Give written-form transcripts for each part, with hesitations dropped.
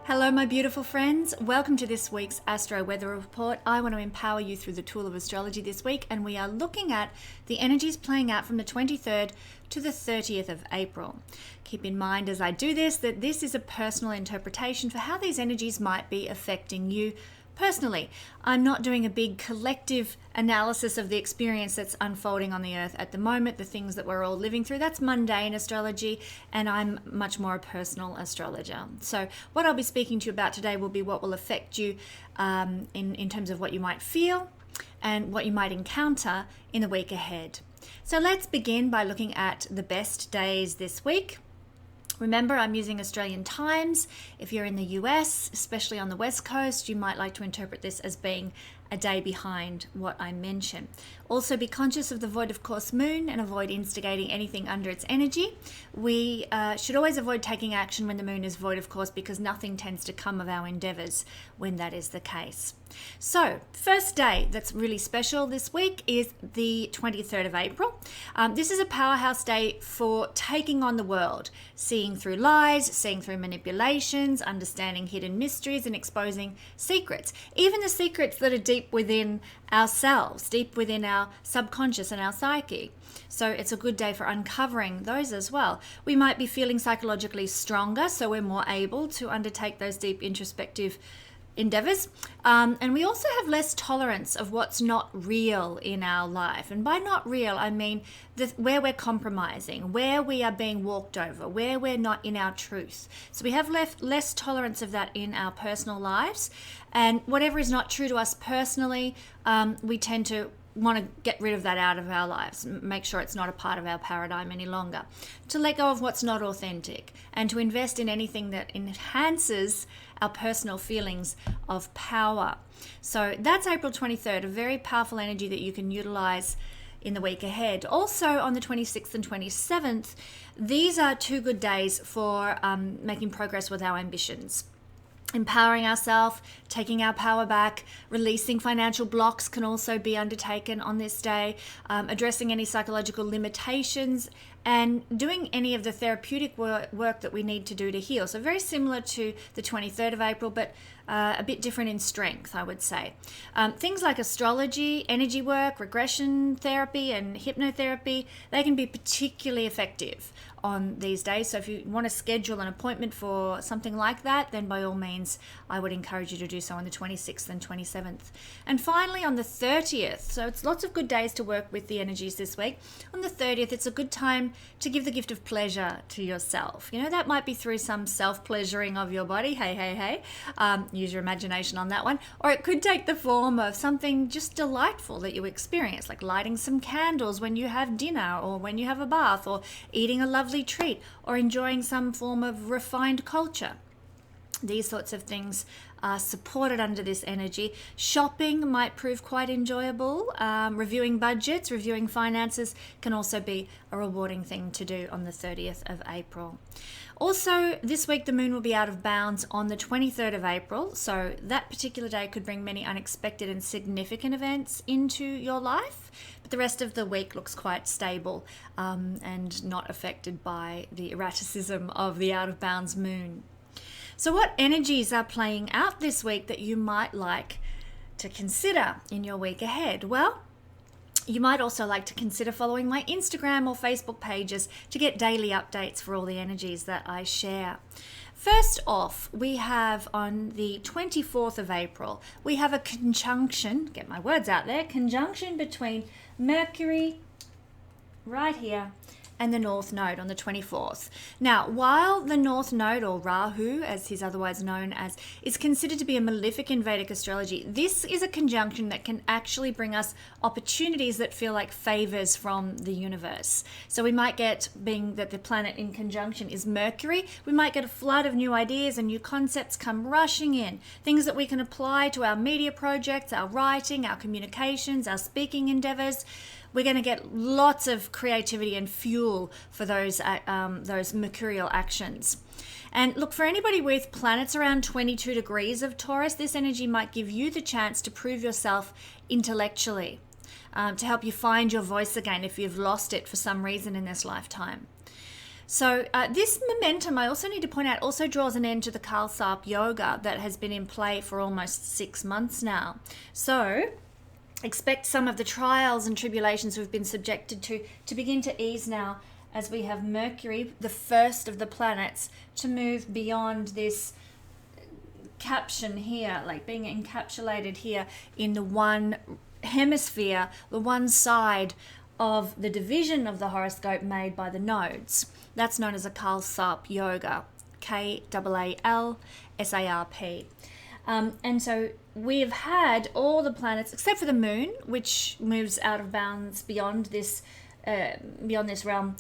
Hello, my beautiful friends. Welcome to this week's Astro Weather Report. I want to empower you through the tool of astrology this week, and we are looking at the energies playing out from the 23rd to the 30th of April. Keep in mind as I do this that this is a personal interpretation for how these energies might be affecting you personally. I'm not doing a big collective analysis of the experience that's unfolding on the earth at the moment, the things that we're all living through. That's mundane astrology, and I'm much more a personal astrologer. So what I'll be speaking to you about today will be what will affect you in terms of what you might feel and what you might encounter in the week ahead. So let's begin by looking at the best days this week. Remember, I'm using Australian times. If you're in the US, especially on the West Coast, you might like to interpret this as being a day behind what I mentioned. Also, be conscious of the void of course moon and avoid instigating anything under its energy. We should always avoid taking action when the moon is void of course, because nothing tends to come of our endeavors when that is the case. So, first day that's really special this week is the 23rd of April. This is a powerhouse day for taking on the world, seeing through lies, seeing through manipulations, understanding hidden mysteries, and exposing secrets. Even the secrets that are deep within ourselves, deep within our subconscious and our psyche. So it's a good day for uncovering those as well. We might be feeling psychologically stronger, so we're more able to undertake those deep introspective endeavors. And we also have less tolerance of what's not real in our life. And by not real, I mean where we're compromising, where we are being walked over, where we're not in our truth. So we have less tolerance of that in our personal lives. And whatever is not true to us personally, we tend to want to get rid of that out of our lives, make sure it's not a part of our paradigm any longer, to let go of what's not authentic, and to invest in anything that enhances our personal feelings of power. So that's April 23rd, a very powerful energy that you can utilize in the week ahead. Also on the 26th and 27th, these are two good days for making progress with our ambitions. Empowering ourselves, taking our power back, releasing financial blocks can also be undertaken on this day, addressing any psychological limitations, and doing any of the therapeutic work that we need to do to heal. So very similar to the 23rd of April, but a bit different in strength, I would say. Things like astrology, energy work, regression therapy, and hypnotherapy, they can be particularly effective on these days. So if you want to schedule an appointment for something like that, then by all means, I would encourage you to do so on the 26th and 27th. And finally, on the 30th, so it's lots of good days to work with the energies this week. On the 30th, it's a good time to give the gift of pleasure to yourself. You know, that might be through some self-pleasuring of your body. Hey. Use your imagination on that one. Or it could take the form of something just delightful that you experience, like lighting some candles when you have dinner, or when you have a bath, or eating a lovely treat, or enjoying some form of refined culture. These sorts of things are supported under this energy. Shopping might prove quite enjoyable. Reviewing budgets, reviewing finances can also be a rewarding thing to do on the 30th of April. Also, this week the moon will be out of bounds on the 23rd of April, so that particular day could bring many unexpected and significant events into your life. But the rest of the week looks quite stable and not affected by the erraticism of the out of bounds moon. So what energies are playing out this week that you might like to consider in your week ahead? Well, you might also like to consider following my Instagram or Facebook pages to get daily updates for all the energies that I share. First off, we have on the 24th of April, we have a conjunction, get my words out there, conjunction between Mercury right here and the North Node on the 24th. Now, while the North Node, or Rahu, as he's otherwise known as, is considered to be a malefic in Vedic astrology, this is a conjunction that can actually bring us opportunities that feel like favors from the universe. So we might get, being that the planet in conjunction is Mercury, we might get a flood of new ideas and new concepts come rushing in. Things that we can apply to our media projects, our writing, our communications, our speaking endeavors. We're going to get lots of creativity and fuel for those mercurial actions. And look, for anybody with planets around 22 degrees of Taurus, this energy might give you the chance to prove yourself intellectually, to help you find your voice again if you've lost it for some reason in this lifetime. So this momentum, I also need to point out, also draws an end to the Kalsarp yoga that has been in play for almost 6 months now. So expect some of the trials and tribulations we've been subjected to begin to ease now, as we have Mercury, the first of the planets, to move beyond this caption here, like being encapsulated here in the one hemisphere, the one side of the division of the horoscope made by the nodes. That's known as a Kalsarp yoga, Kalsarp. And so we've had all the planets, except for the moon, which moves out of bounds beyond this realm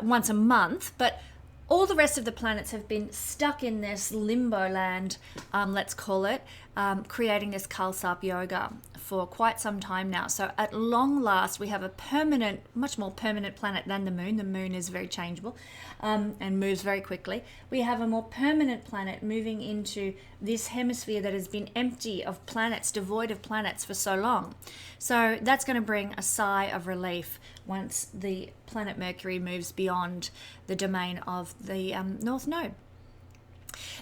once a month, but all the rest of the planets have been stuck in this limbo land, let's call it, creating this Kalsarp yoga for quite some time now. So at long last, we have a permanent, much more permanent planet than the moon. The moon is very changeable and moves very quickly. We have a more permanent planet moving into this hemisphere that has been empty of planets, devoid of planets for so long. So that's going to bring a sigh of relief once the planet Mercury moves beyond the domain of the North Node.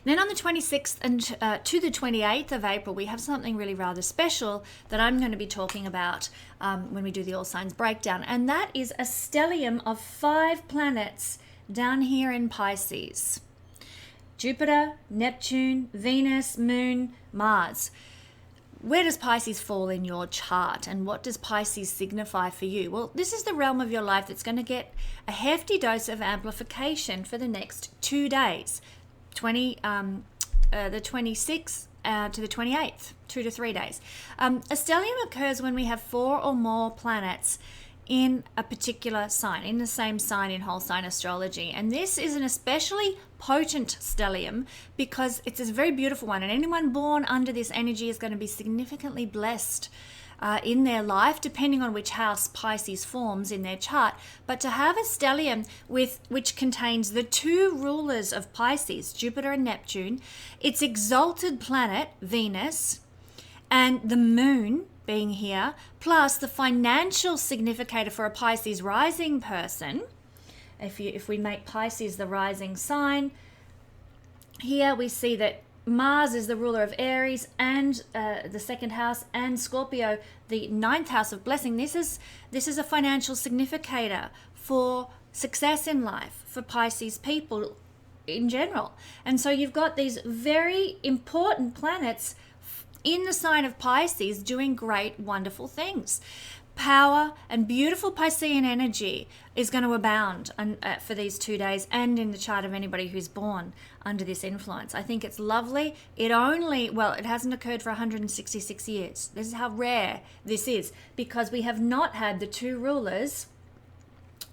Then on the 26th and to the 28th of April, we have something really rather special that I'm going to be talking about when we do the all signs breakdown. And that is a stellium of 5 planets down here in Pisces. Jupiter, Neptune, Venus, Moon, Mars. Where does Pisces fall in your chart, and what does Pisces signify for you? Well, this is the realm of your life that's going to get a hefty dose of amplification for the next 2 days. The 26th to the 28th, 2 to 3 days. A stellium occurs when we have 4 or more planets in a particular sign, in the same sign in whole sign astrology. And this is an especially potent stellium because it's a very beautiful one, and anyone born under this energy is going to be significantly blessed in their life, depending on which house Pisces forms in their chart. But to have a stellium which contains the 2 rulers of Pisces, Jupiter and Neptune, its exalted planet, Venus, and the moon being here, plus the financial significator for a Pisces rising person. If we make Pisces the rising sign, here we see that Mars is the ruler of Aries and the 2nd house, and Scorpio, the 9th house of blessing. This is a financial significator for success in life for Pisces people in general. And so you've got these very important planets in the sign of Pisces doing great, wonderful things. Power and beautiful Piscean energy is going to abound for these 2 days, and in the chart of anybody who's born under this influence. I think it's lovely. It hasn't occurred for 166 years. This is how rare this is, because we have not had the 2 rulers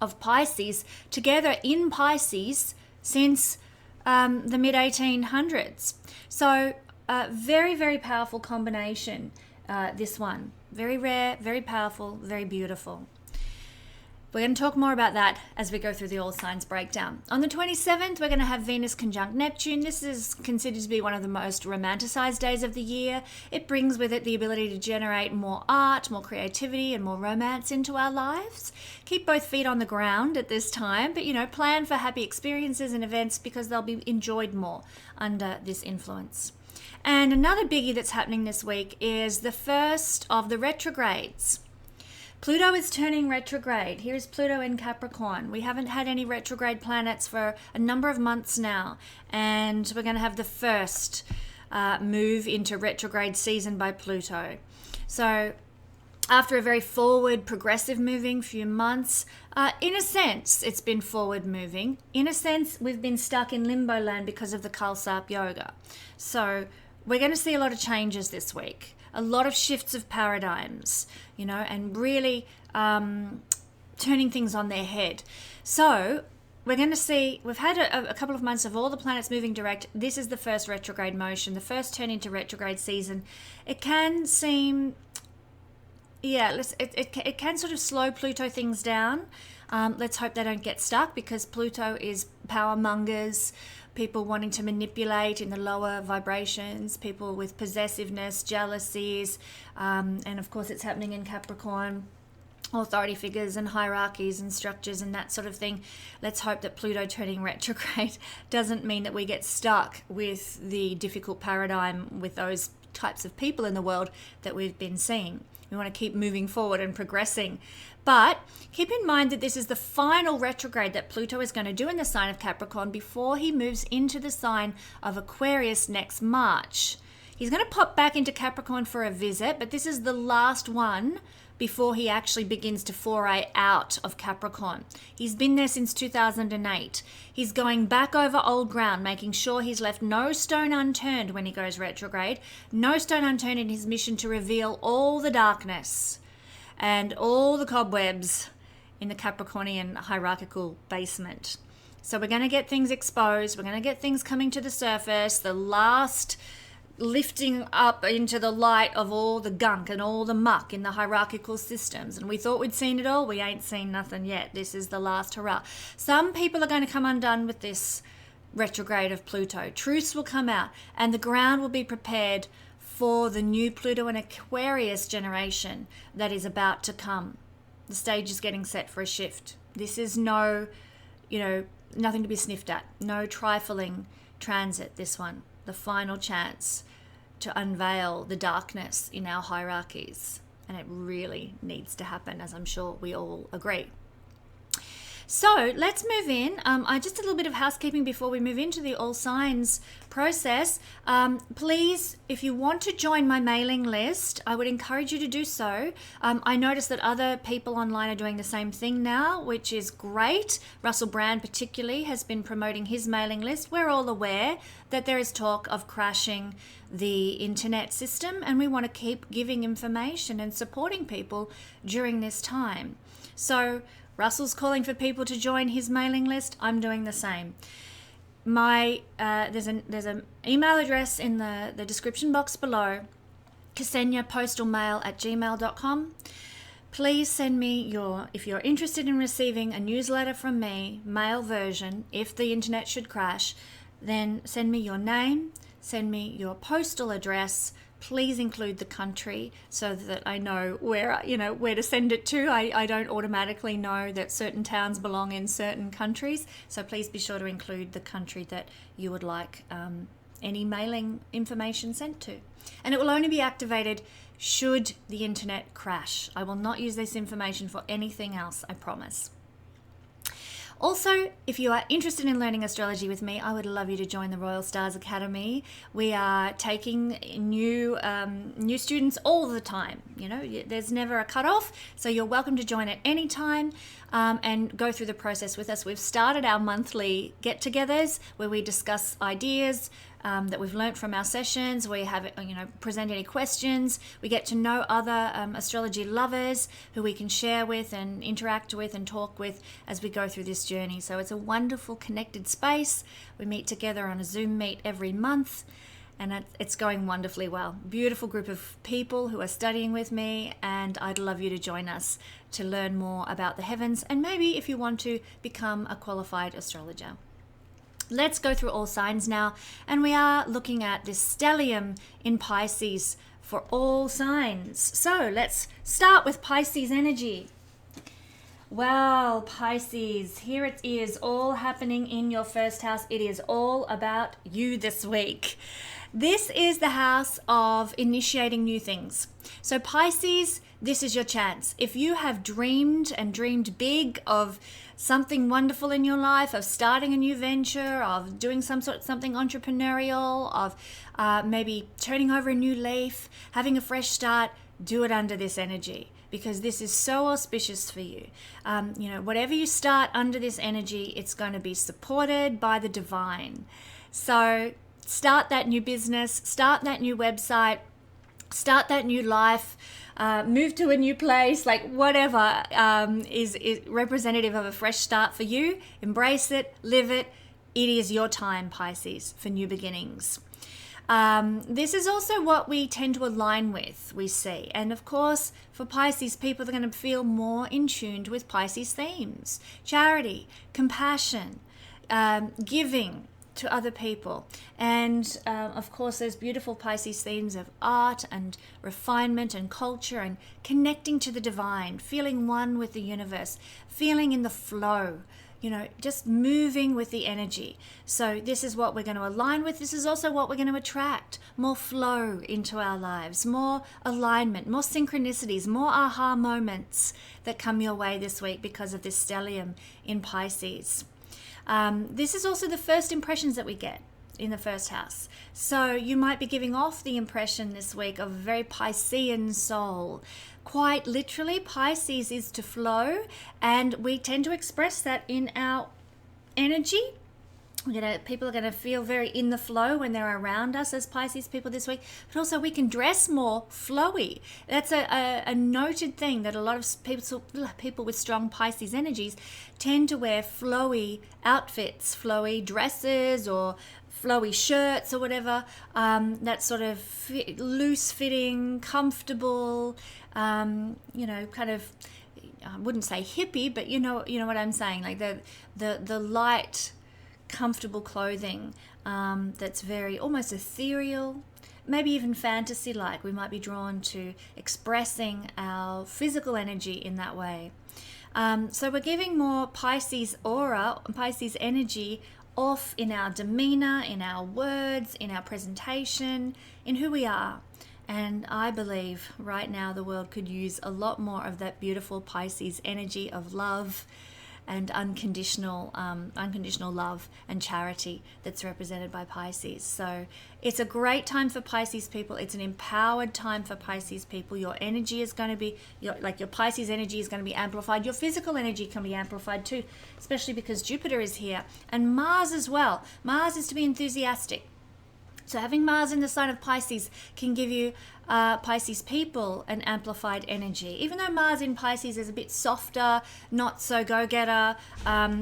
of Pisces together in Pisces since the mid-1800s. So very, very powerful combination, this one. Very rare, very powerful, very beautiful. We're going to talk more about that as we go through the all signs breakdown. On the 27th, we're going to have Venus conjunct Neptune. This is considered to be one of the most romanticized days of the year. It brings with it the ability to generate more art, more creativity, and more romance into our lives. Keep both feet on the ground at this time, but plan for happy experiences and events because they'll be enjoyed more under this influence. And another biggie that's happening this week is the first of the retrogrades. Pluto is turning retrograde. Here's Pluto in Capricorn. We haven't had any retrograde planets for a number of months now, and we're going to have the first move into retrograde season by Pluto. So after a very forward, progressive moving few months, in a sense, it's been forward moving. In a sense, we've been stuck in limbo land because of the Kalsarp yoga. So we're going to see a lot of changes this week, a lot of shifts of paradigms, and really turning things on their head. So we're going to see, we've had a couple of months of all the planets moving direct. This is the first retrograde motion, the first turn into retrograde season. It can seem, it can sort of slow Pluto things down. Let's hope they don't get stuck, because Pluto is power mongers, people wanting to manipulate in the lower vibrations, people with possessiveness, jealousies, and of course it's happening in Capricorn. authority figures and hierarchies and structures and that sort of thing. Let's hope that Pluto turning retrograde doesn't mean that we get stuck with the difficult paradigm with those types of people in the world that we've been seeing. We want to keep moving forward and progressing. But keep in mind that this is the final retrograde that Pluto is going to do in the sign of Capricorn before he moves into the sign of Aquarius next March. He's going to pop back into Capricorn for a visit, but this is the last one before he actually begins to foray out of Capricorn. He's been there since 2008. He's going back over old ground, making sure he's left no stone unturned when he goes retrograde, no stone unturned in his mission to reveal all the darkness and all the cobwebs in the Capricornian hierarchical basement. So we're going to get things exposed. We're going to get things coming to the surface. The last lifting up into the light of all the gunk and all the muck in the hierarchical systems. And we thought we'd seen it all. We ain't seen nothing yet. This is the last hurrah. Some people are going to come undone with this retrograde of Pluto. Truths will come out and the ground will be prepared for the new Pluto and Aquarius generation that is about to come. The stage is getting set for a shift. This is nothing to be sniffed at. No trifling transit, this one. The final chance to unveil the darkness in our hierarchies. And it really needs to happen, as I'm sure we all agree. So let's move in. Just a little bit of housekeeping before we move into the all signs process. Please, if you want to join my mailing list, I would encourage you to do so. I noticed that other people online are doing the same thing now, which is great. Russell Brand particularly has been promoting his mailing list. We're all aware that there is talk of crashing the internet system, and we want to keep giving information and supporting people during this time. So Russell's calling for people to join his mailing list. I'm doing the same. There's an email address in the description box below, kesenyapostalmail@gmail.com. Please send me if you're interested in receiving a newsletter from me, mail version, if the internet should crash, then send me your name, send me your postal address. Please include the country so that I know where to send it to. I don't automatically know that certain towns belong in certain countries. So please be sure to include the country that you would like any mailing information sent to. And it will only be activated should the internet crash. I will not use this information for anything else, I promise. Also, if you are interested in learning astrology with me, I would love you to join the Royal Stars Academy. We are taking new students all the time. There's never a cutoff, so you're welcome to join at any time and go through the process with us. We've started our monthly get-togethers where we discuss ideas that we've learnt from our sessions. We have, present any questions. We get to know other astrology lovers who we can share with and interact with and talk with as we go through this journey. So it's a wonderful connected space. We meet together on a Zoom meet every month, and it's going wonderfully well. Beautiful group of people who are studying with me, and I'd love you to join us to learn more about the heavens and maybe if you want to become a qualified astrologer. Let's go through all signs now, and we are looking at this stellium in Pisces for all signs. So let's start with Pisces energy. Well, Pisces, here it is, all happening in your first house. It is all about you this week. This is the house of initiating new things. So Pisces, this is your chance. If you have dreamed and dreamed big of something wonderful in your life, of starting a new venture, of doing something entrepreneurial, of maybe turning over a new leaf, having a fresh start, do it under this energy, because this is so auspicious for you. Whatever you start under this energy, it's going to be supported by the divine. So start that new business, start that new website, start that new life, move to a new place, like whatever is representative of a fresh start for you. Embrace it, live it. It is your time, Pisces, for new beginnings. This is also what we tend to align with, we see. And of course, for Pisces, people are going to feel more in tune with Pisces themes. Charity, compassion, giving, to other people. And of course, there's beautiful Pisces themes of art and refinement and culture and connecting to the divine, feeling one with the universe, feeling in the flow, just moving with the energy. So this is what we're going to align with. This is also what we're going to attract. More flow into our lives, more alignment, more synchronicities, more aha moments that come your way this week because of this stellium in Pisces. This is also the first impressions that we get in the first house. So you might be giving off the impression this week of a very Piscean soul. Quite literally, Pisces is to flow, and we tend to express that in our energy. People are going to feel very in the flow when they're around us as Pisces people this week, but also we can dress more flowy. That's a noted thing, that a lot of people with strong Pisces energies tend to wear flowy outfits, flowy dresses or flowy shirts or whatever, that sort of loose fitting, comfortable, kind of, I wouldn't say hippie, but you know what I'm saying, like the light, comfortable clothing that's very almost ethereal, maybe even fantasy like. We might be drawn to expressing our physical energy in that way. So we're giving more Pisces aura, Pisces energy off in our demeanor, in our words, in our presentation, in who we are. And I believe right now the world could use a lot more of that beautiful Pisces energy of love and unconditional love and charity that's represented by Pisces. So it's a great time for Pisces people. It's an empowered time for Pisces people. Your energy is going to be, your Pisces energy is going to be amplified. Your physical energy can be amplified too, especially because Jupiter is here and Mars as well. Mars is to be enthusiastic. So having Mars in the sign of Pisces can give you Pisces people an amplified energy. Even though Mars in Pisces is a bit softer, not so go-getter,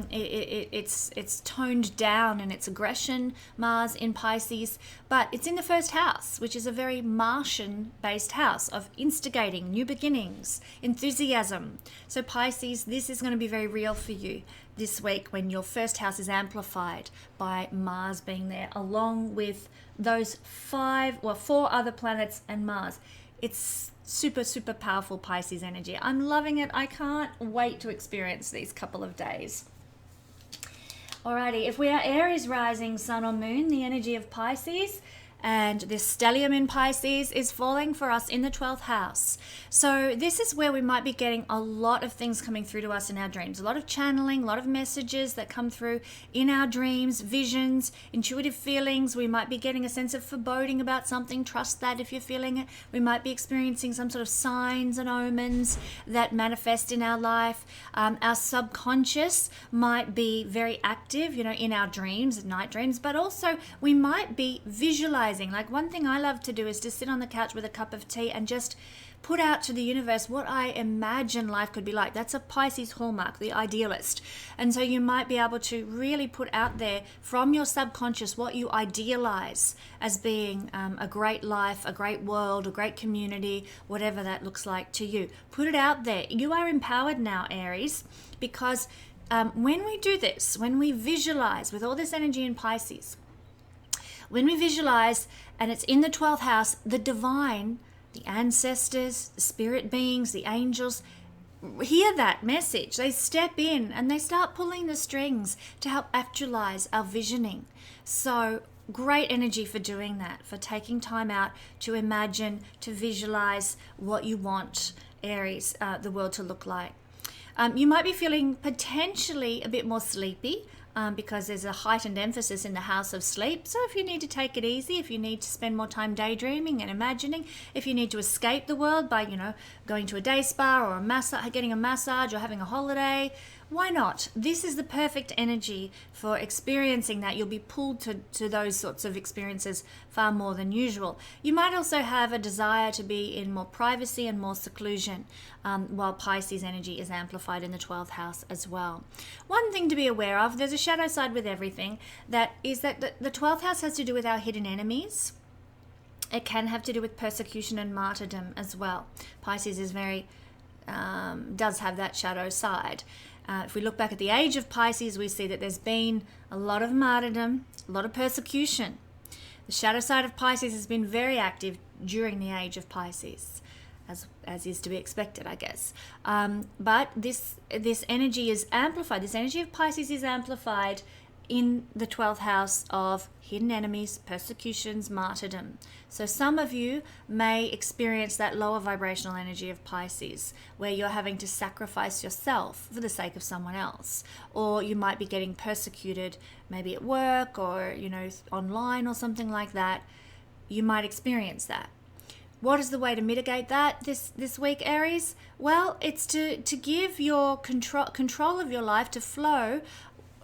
it's toned down in its aggression, Mars in Pisces, but it's in the first house, which is a very Martian-based house of instigating, new beginnings, enthusiasm. So Pisces, this is going to be very real for you this week when your first house is amplified by Mars being there, along with those 4 other planets and Mars. It's super, super powerful Pisces energy. I'm loving it. I can't wait to experience these couple of days. Alrighty, if we are Aries rising, sun or moon, the energy of Pisces, and this stellium in Pisces is falling for us in the 12th house. So this is where we might be getting a lot of things coming through to us in our dreams. A lot of channeling, a lot of messages that come through in our dreams, visions, intuitive feelings. We might be getting a sense of foreboding about something. Trust that if you're feeling it. We might be experiencing some sort of signs and omens that manifest in our life. Our subconscious might be very active, in our dreams, night dreams, but also we might be visualizing. Like one thing I love to do is to sit on the couch with a cup of tea and just put out to the universe what I imagine life could be like. That's a Pisces hallmark, the idealist. And so you might be able to really put out there from your subconscious what you idealize as being a great life, a great world, a great community, whatever that looks like to you. Put it out there. You are empowered now, Aries, because when we do this, when we visualize with all this energy in Pisces, when we visualize, and it's in the 12th house, the divine, the ancestors, the spirit beings, the angels, hear that message. They step in and they start pulling the strings to help actualize our visioning. So great energy for doing that, for taking time out to imagine, to visualize what you want, Aries, the world to look like. You might be feeling potentially a bit more sleepy, because there's a heightened emphasis in the house of sleep. So if you need to take it easy, if you need to spend more time daydreaming and imagining, if you need to escape the world by, going to a day spa or getting a massage or having a holiday, why not? This is the perfect energy for experiencing that. You'll be pulled to those sorts of experiences far more than usual. You might also have a desire to be in more privacy and more seclusion, while Pisces energy is amplified in the 12th house as well. One thing to be aware of, there's a shadow side with everything, that is that the 12th house has to do with our hidden enemies. It can have to do with persecution and martyrdom as well. Pisces is does have that shadow side. If we look back at the age of Pisces, we see that there's been a lot of martyrdom, a lot of persecution. The shadow side of Pisces has been very active during the age of Pisces, as is to be expected, I guess. But this energy is amplified. This energy of Pisces is amplified in the 12th house of hidden enemies, persecutions, martyrdom. So some of you may experience that lower vibrational energy of Pisces, where you're having to sacrifice yourself for the sake of someone else. Or you might be getting persecuted, maybe at work or, online or something like that. You might experience that. What is the way to mitigate that this week, Aries? Well, it's to give your control of your life to flow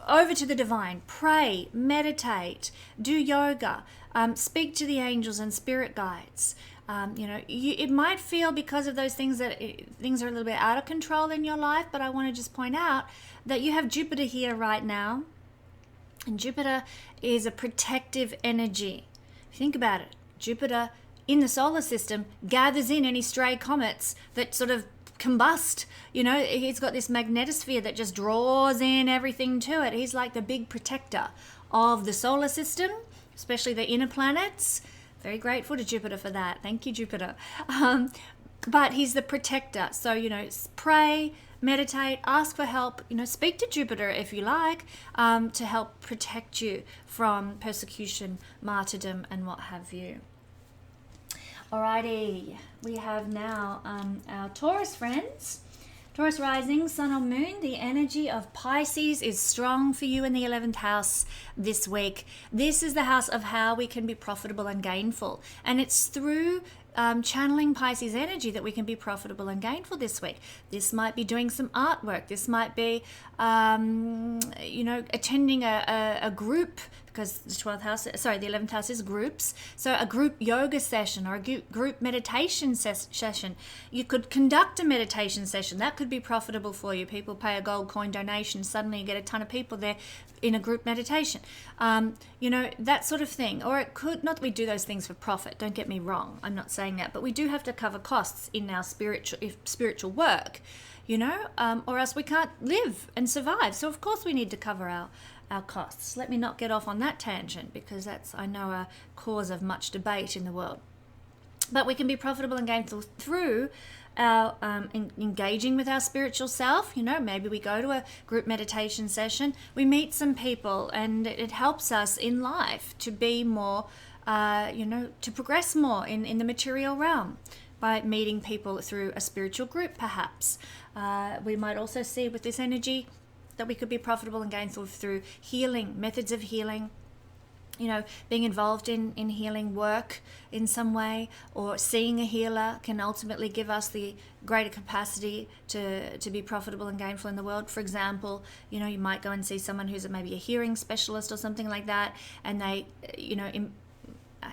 over to the divine. Pray, meditate, do yoga, speak to the angels and spirit guides. It might feel because of those things that things are a little bit out of control in your life, but I want to just point out that you have Jupiter here right now, and Jupiter is a protective energy. Think about it. Jupiter in the solar system gathers in any stray comets that sort of combust. He's got this magnetosphere that just draws in everything to it. He's like the big protector of the solar system, especially the inner planets. Very grateful to Jupiter for that. Thank you, Jupiter. But he's the protector. So, pray, meditate, ask for help, speak to Jupiter if you like, to help protect you from persecution, martyrdom, and what have you. Alrighty, we have now our Taurus friends. Taurus rising, sun or moon, the energy of Pisces is strong for you in the 11th house this week. This is the house of how we can be profitable and gainful. And it's through channeling Pisces energy that we can be profitable and gainful this week. This might be doing some artwork. This might be, attending a group, because the 11th house is groups. So a group yoga session or a group meditation session. You could conduct a meditation session. That could be profitable for you. People pay a gold coin donation. Suddenly you get a ton of people there in a group meditation. That sort of thing. Or it could, not that we do those things for profit. Don't get me wrong. I'm not saying that. But we do have to cover costs in our spiritual work, or else we can't live and survive. So of course we need to cover our costs. Let me not get off on that tangent, because that's, I know, a cause of much debate in the world. But we can be profitable and gainful through our engaging with our spiritual self. Maybe we go to a group meditation session, we meet some people, and it helps us in life to be more, to progress more in the material realm by meeting people through a spiritual group, perhaps. We might also see with this energy that we could be profitable and gainful through healing, methods of healing, being involved in healing work in some way, or seeing a healer can ultimately give us the greater capacity to be profitable and gainful in the world. For example, you might go and see someone who's maybe a hearing specialist or something like that, and they,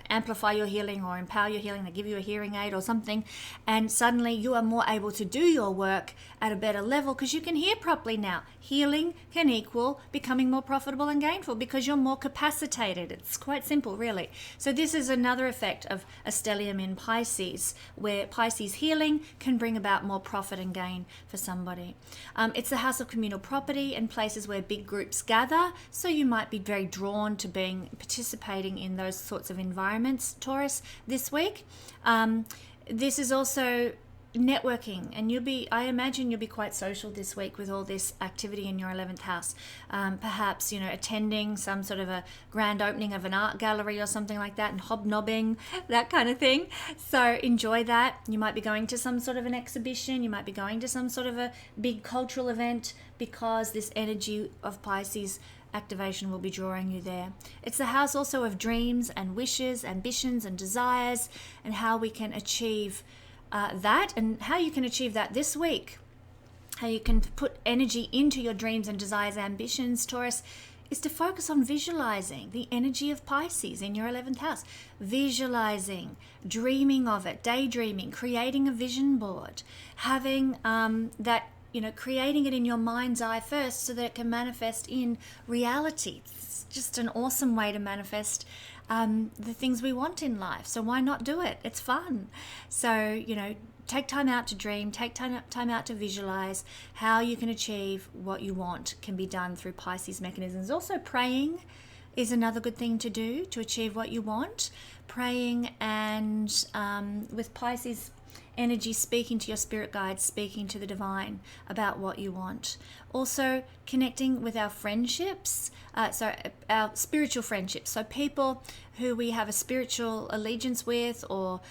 amplify your healing or empower your healing. They give you a hearing aid or something, and suddenly you are more able to do your work at a better level because you can hear properly now. Healing can equal becoming more profitable and gainful because you're more capacitated. It's quite simple, really. So this is another effect of a stellium in Pisces, where Pisces healing can bring about more profit and gain for somebody. It's the house of communal property and places where big groups gather, so you might be very drawn to participating in those sorts of environments, Taurus, this week. This is also networking, and I imagine you'll be quite social this week with all this activity in your 11th house. Perhaps, attending some sort of a grand opening of an art gallery or something like that, and hobnobbing, that kind of thing. So enjoy that. You might be going to some sort of an exhibition. You might be going to some sort of a big cultural event, because this energy of Pisces activation will be drawing you there. It's the house also of dreams and wishes, ambitions and desires, and how we can achieve that, and how you can achieve that this week. How you can put energy into your dreams and desires, ambitions, Taurus, is to focus on visualizing the energy of Pisces in your 11th house. Visualizing, dreaming of it, daydreaming, creating a vision board, having that creating it in your mind's eye first so that it can manifest in reality. It's just an awesome way to manifest the things we want in life. So why not do it? It's fun. So, take time out to dream, take time out to visualize. How you can achieve what you want can be done through Pisces mechanisms. Also, praying is another good thing to do to achieve what you want. Praying and with Pisces energy, speaking to your spirit guides, speaking to the divine about what you want. Also connecting with our friendships, so our spiritual friendships. So people who we have a spiritual allegiance with, or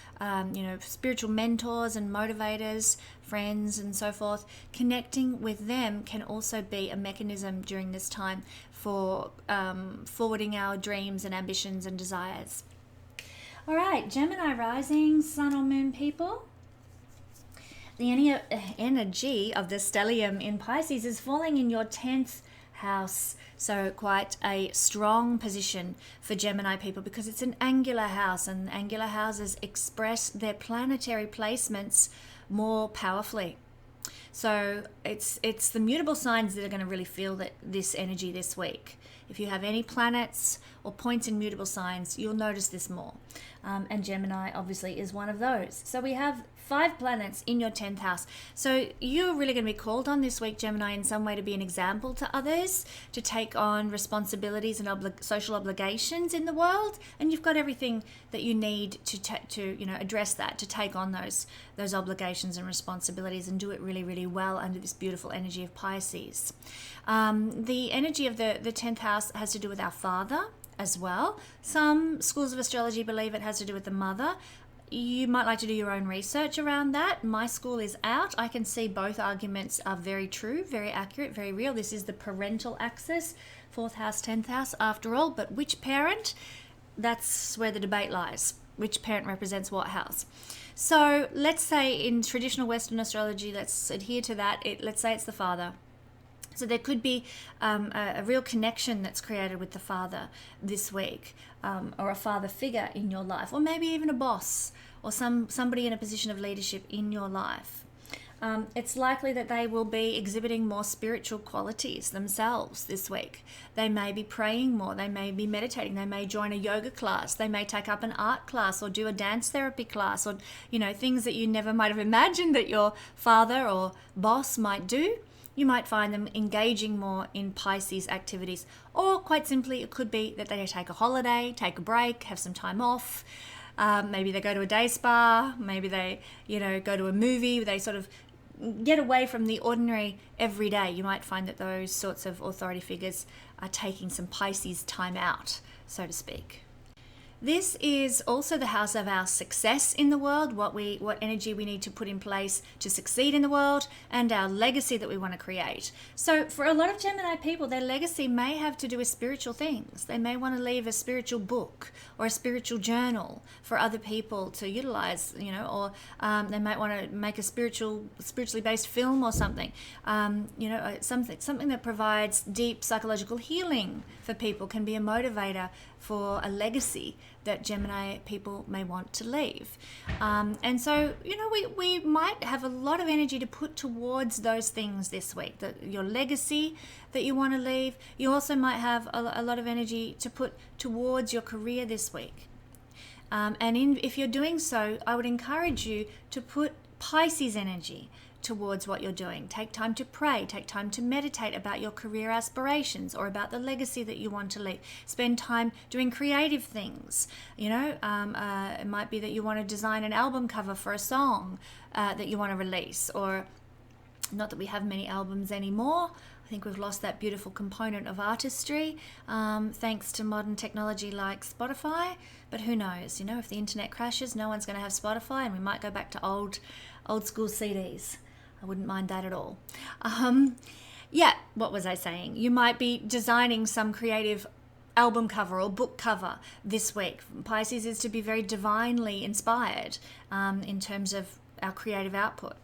spiritual mentors and motivators, friends and so forth. Connecting with them can also be a mechanism during this time for forwarding our dreams and ambitions and desires. All right, Gemini rising, sun or moon people. The energy of the stellium in Pisces is falling in your 10th house. So quite a strong position for Gemini people, because it's an angular house, and angular houses express their planetary placements more powerfully. So it's the mutable signs that are going to really feel this energy this week. If you have any planets or points in mutable signs, you'll notice this more. And Gemini obviously is one of those. So we have 5 planets in your 10th house. So you're really going to be called on this week, Gemini, in some way to be an example to others, to take on responsibilities and social obligations in the world. And you've got everything that you need to address that, to take on those obligations and responsibilities and do it really, really well under this beautiful energy of Pisces. The energy of the 10th house has to do with our father as well. Some schools of astrology believe it has to do with the mother. You might like to do your own research around that. My school is out. I can see both arguments are very true, very accurate, very real. This is the parental axis, 4th house, 10th house after all. But which parent? That's where the debate lies. Which parent represents what house? So let's say in traditional Western astrology, let's adhere to that. Let's say it's the father. So there could be a real connection that's created with the father this week, or a father figure in your life, or maybe even a boss or somebody in a position of leadership in your life. It's likely that they will be exhibiting more spiritual qualities themselves this week. They may be praying more, they may be meditating, they may join a yoga class, they may take up an art class or do a dance therapy class, or things that you never might have imagined that your father or boss might do. You might find them engaging more in Pisces activities. Or quite simply, it could be that they take a holiday, take a break, have some time off. Maybe they go to a day spa. Maybe they, go to a movie. They sort of get away from the ordinary everyday. You might find that those sorts of authority figures are taking some Pisces time out, so to speak. This is also the house of our success in the world, what energy we need to put in place to succeed in the world, and our legacy that we want to create. So for a lot of Gemini people, their legacy may have to do with spiritual things. They may want to leave a spiritual book or a spiritual journal for other people to utilize, or they might want to make a spiritually based film or something. Something that provides deep psychological healing for people can be a motivator for a legacy that Gemini people may want to leave. And so, we might have a lot of energy to put towards those things this week, your legacy that you want to leave. You also might have a lot of energy to put towards your career this week. If you're doing so, I would encourage you to put Pisces energy towards what you're doing. Take time to pray, take time to meditate about your career aspirations or about the legacy that you want to leave. Spend time doing creative things. It might be that you want to design an album cover for a song that you want to release, or not that we have many albums anymore. I think we've lost that beautiful component of artistry thanks to modern technology like Spotify, but who knows, if the internet crashes, no one's going to have Spotify, and we might go back to old school CDs. I wouldn't mind that at all. What was I saying? You might be designing some creative album cover or book cover this week. Pisces is to be very divinely inspired in terms of our creative output.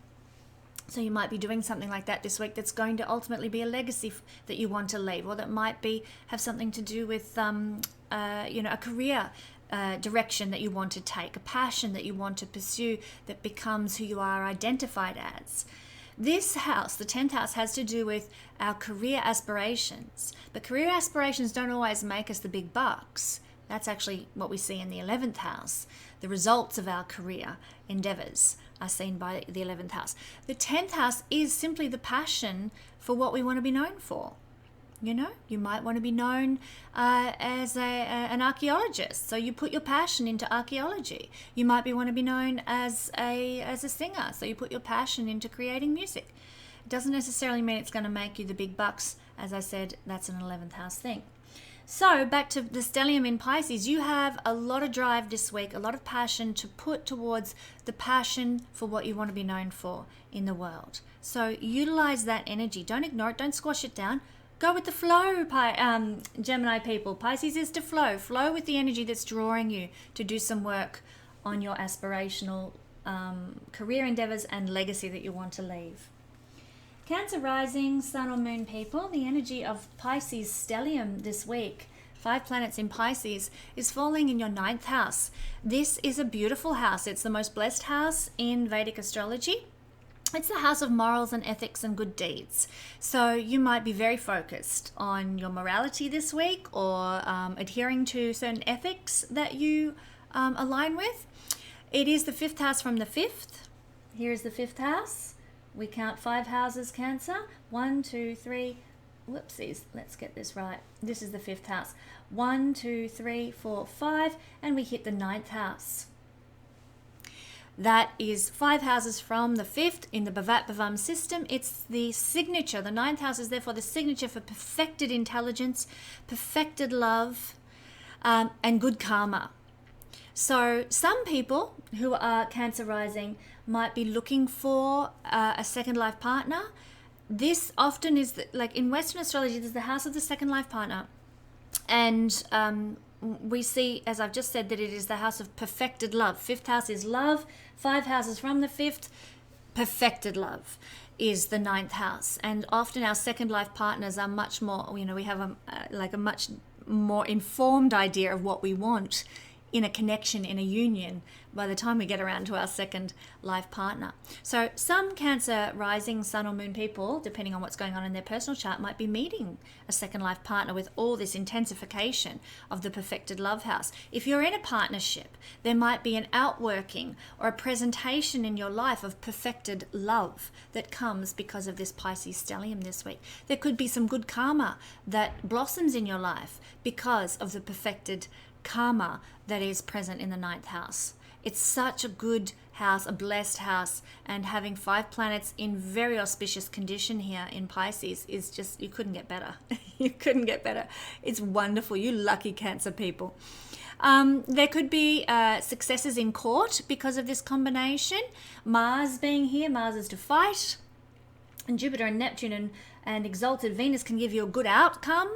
So you might be doing something like that this week that's going to ultimately be a legacy that you want to leave, or that might have something to do with a career direction that you want to take, a passion that you want to pursue that becomes who you are identified as. This house, the 10th house, has to do with our career aspirations. But career aspirations don't always make us the big bucks. That's actually what we see in the 11th house. The results of our career endeavors are seen by the 11th house. The 10th house is simply the passion for what we want to be known for. You know, you might want to be known as an archaeologist, so you put your passion into archaeology. You might want to be known as a singer, so you put your passion into creating music. It doesn't necessarily mean it's going to make you the big bucks. As I said, that's an 11th house thing. So back to the stellium in Pisces, you have a lot of drive this week, a lot of passion to put towards the passion for what you want to be known for in the world. So utilize that energy. Don't ignore it. Don't squash it down. Go with the flow, Gemini people. Pisces is to flow. Flow with the energy that's drawing you to do some work on your aspirational career endeavors and legacy that you want to leave. Cancer rising, sun or moon people, the energy of Pisces stellium this week, 5 planets in Pisces, is falling in your 9th house. This is a beautiful house. It's the most blessed house in Vedic astrology. It's the house of morals and ethics and good deeds. So you might be very focused on your morality this week, or adhering to certain ethics that you align with. It is the 5th house from the 5th. Here is the 5th house. We count 5 houses, Cancer. 1, 2, 3. Whoopsies. Let's get this right. This is the 5th house. 1, 2, 3, 4, 5. And we hit the 9th house. That is 5 houses from the 5th in the Bhavat Bhavam system. It's the signature. The 9th house is therefore the signature for perfected intelligence, perfected love, and good karma. So some people who are Cancer rising might be looking for a second life partner. This often is, like in Western astrology, there's the house of the second life partner. And we see, as I've just said, that it is the house of perfected love. 5th house is love. 5 houses from the 5th, perfected love is the 9th house. And often our second life partners are much more, we have a much more informed idea of what we want in a connection, in a union, by the time we get around to our second life partner. So some Cancer rising, sun or moon people, depending on what's going on in their personal chart, might be meeting a second life partner with all this intensification of the perfected love house. If you're in a partnership, there might be an outworking or a presentation in your life of perfected love that comes because of this Pisces stellium this week. There could be some good karma that blossoms in your life because of the perfected karma that is present in the 9th house. It's such a good house, a blessed house, and having 5 planets in very auspicious condition here in Pisces is just, you couldn't get better. You couldn't get better. It's wonderful. You lucky Cancer people. There could be successes in court because of this combination. Mars being here, Mars is to fight, and Jupiter and Neptune and exalted Venus can give you a good outcome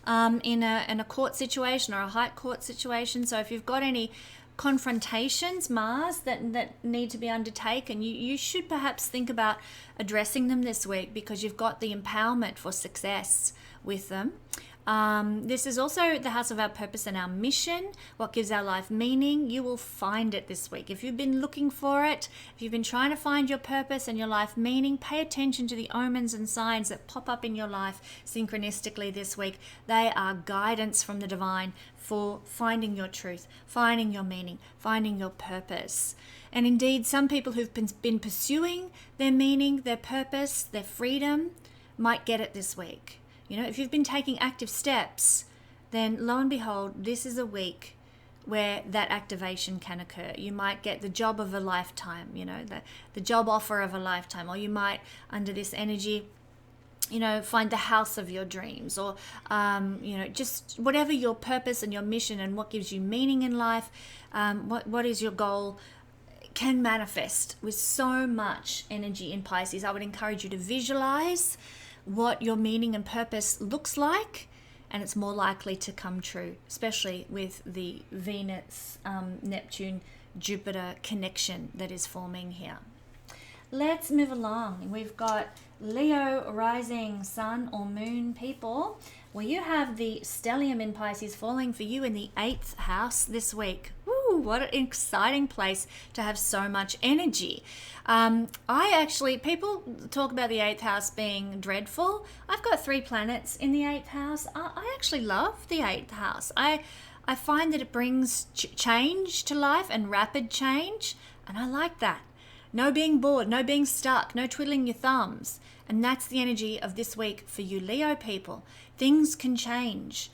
in a court situation or a high court situation. So if you've got any confrontations, Mars, that need to be undertaken, you should perhaps think about addressing them this week, because you've got the empowerment for success with them. This is also the house of our purpose and our mission, what gives our life meaning. You will find it this week. If you've been looking for it, if you've been trying to find your purpose and your life meaning, pay attention to the omens and signs that pop up in your life synchronistically this week. They are guidance from the divine for finding your truth, finding your meaning, finding your purpose. And indeed, some people who've been pursuing their meaning, their purpose, their freedom, might get it this week. If you've been taking active steps, then lo and behold, this is a week where that activation can occur. You might get the job of a lifetime, the job offer of a lifetime, or you might, under this energy, find the house of your dreams, or, just whatever your purpose and your mission and what gives you meaning in life, what is your goal, can manifest with so much energy in Pisces. I would encourage you to visualize what your meaning and purpose looks like, and it's more likely to come true, especially with the Venus, Neptune, Jupiter connection that is forming here. Let's move along. We've got Leo rising, sun or moon people. Well, you have the stellium in Pisces falling for you in the 8th house this week. Woo! Woo, what an exciting place to have so much energy. People talk about the 8th house being dreadful. I've got 3 planets in the 8th house. I actually love the 8th house. I find that it brings change to life and rapid change, and I like that. No being bored, no being stuck, no twiddling your thumbs. And that's the energy of this week for you Leo people. Things can change.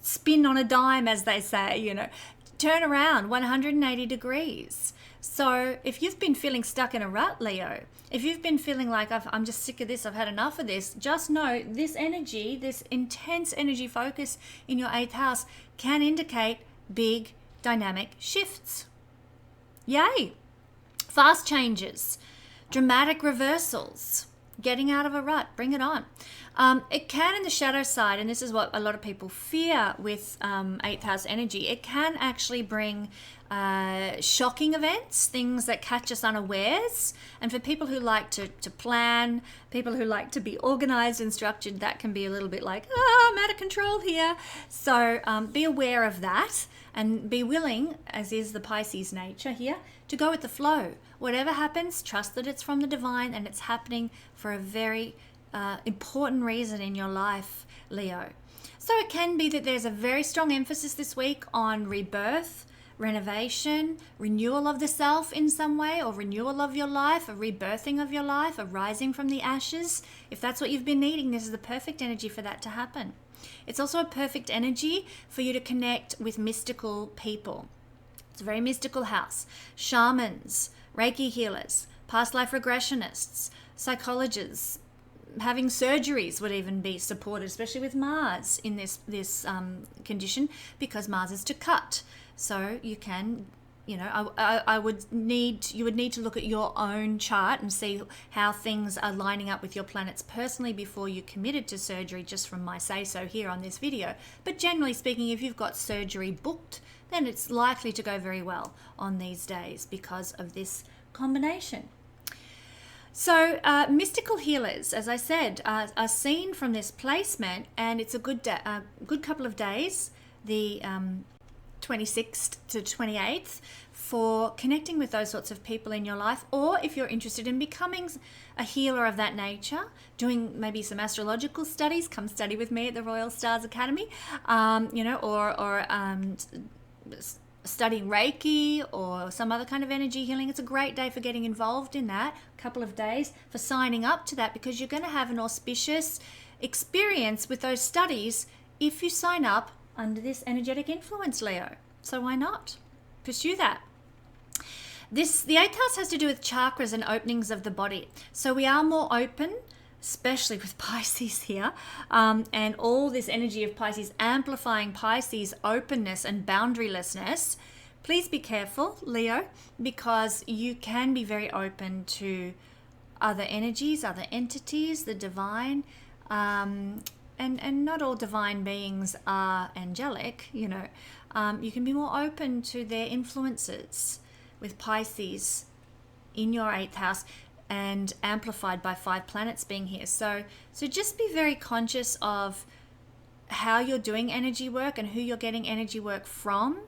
Spin on a dime, as they say, turn around 180 degrees. So if you've been feeling stuck in a rut, Leo, if you've been feeling like I'm just sick of this, I've had enough of this, just know this energy, this intense energy focus in your 8th house can indicate big dynamic shifts. Yay! Fast changes, dramatic reversals, getting out of a rut, bring it on. It can, in the shadow side, and this is what a lot of people fear with 8th house energy, it can actually bring shocking events, things that catch us unawares. And for people who like to plan, people who like to be organized and structured, that can be a little bit like, I'm out of control here. So be aware of that and be willing, as is the Pisces nature here, to go with the flow. Whatever happens, trust that it's from the divine and it's happening for a very important reason in your life, Leo. So it can be that there's a very strong emphasis this week on rebirth, renovation, renewal of the self in some way, or renewal of your life, a rebirthing of your life, a rising from the ashes. If that's what you've been needing, this is the perfect energy for that to happen. It's also a perfect energy for you to connect with mystical people. It's a very mystical house. Shamans, Reiki healers, past life regressionists, psychologists, having surgeries would even be supported, especially with Mars in this condition, because Mars is to cut. So you can, you would need to look at your own chart and see how things are lining up with your planets personally before you committed to surgery, just from my say-so here on this video. But generally speaking, if you've got surgery booked, then it's likely to go very well on these days because of this combination. So mystical healers, as I said, are seen from this placement, and it's a good couple of days, the 26th to 28th, for connecting with those sorts of people in your life. Or if you're interested in becoming a healer of that nature, doing maybe some astrological studies, come study with me at the Royal Stars Academy, studying Reiki or some other kind of energy healing. It's a great day for getting involved in that, a couple of days for signing up to that, because you're going to have an auspicious experience with those studies if you sign up under this energetic influence, Leo. So why not pursue that? The 8th house has to do with chakras and openings of the body. So we are more open, especially with Pisces here, and all this energy of Pisces amplifying Pisces openness and boundarylessness. Please be careful, Leo, because you can be very open to other energies, other entities, the divine, and not all divine beings are angelic. You can be more open to their influences with Pisces in your 8th house, and amplified by 5 planets being here. So just be very conscious of how you're doing energy work and who you're getting energy work from.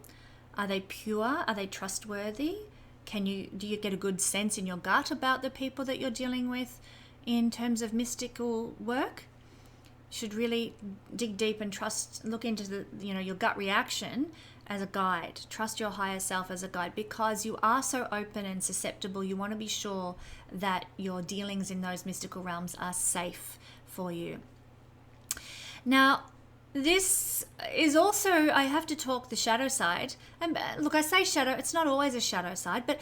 Are they pure? Are they trustworthy? Do you get a good sense in your gut about the people that you're dealing with in terms of mystical work? You should really dig deep and look into your gut reaction as a guide. Trust your higher self as a guide, because you are so open and susceptible. You want to be sure that your dealings in those mystical realms are safe for you. Now, this is also, I have to talk the shadow side. And look, I say shadow, it's not always a shadow side, but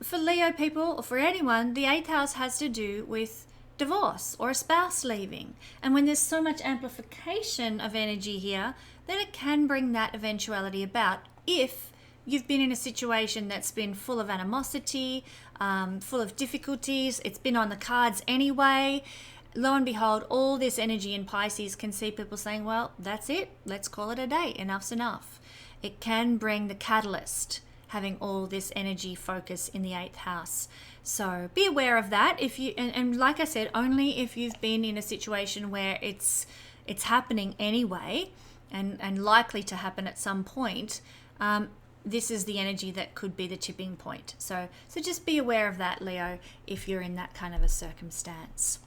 for Leo people, or for anyone, the 8th house has to do with divorce or a spouse leaving. And when there's so much amplification of energy here, then it can bring that eventuality about if you've been in a situation that's been full of animosity, full of difficulties, it's been on the cards anyway. Lo and behold, all this energy in Pisces can see people saying, well, that's it, let's call it a day, enough's enough. It can bring the catalyst, having all this energy focus in the 8th house. So be aware of that. And like I said, only if you've been in a situation where it's happening anyway, and likely to happen at some point, this is the energy that could be the tipping point. So just be aware of that, Leo, if you're in that kind of a circumstance.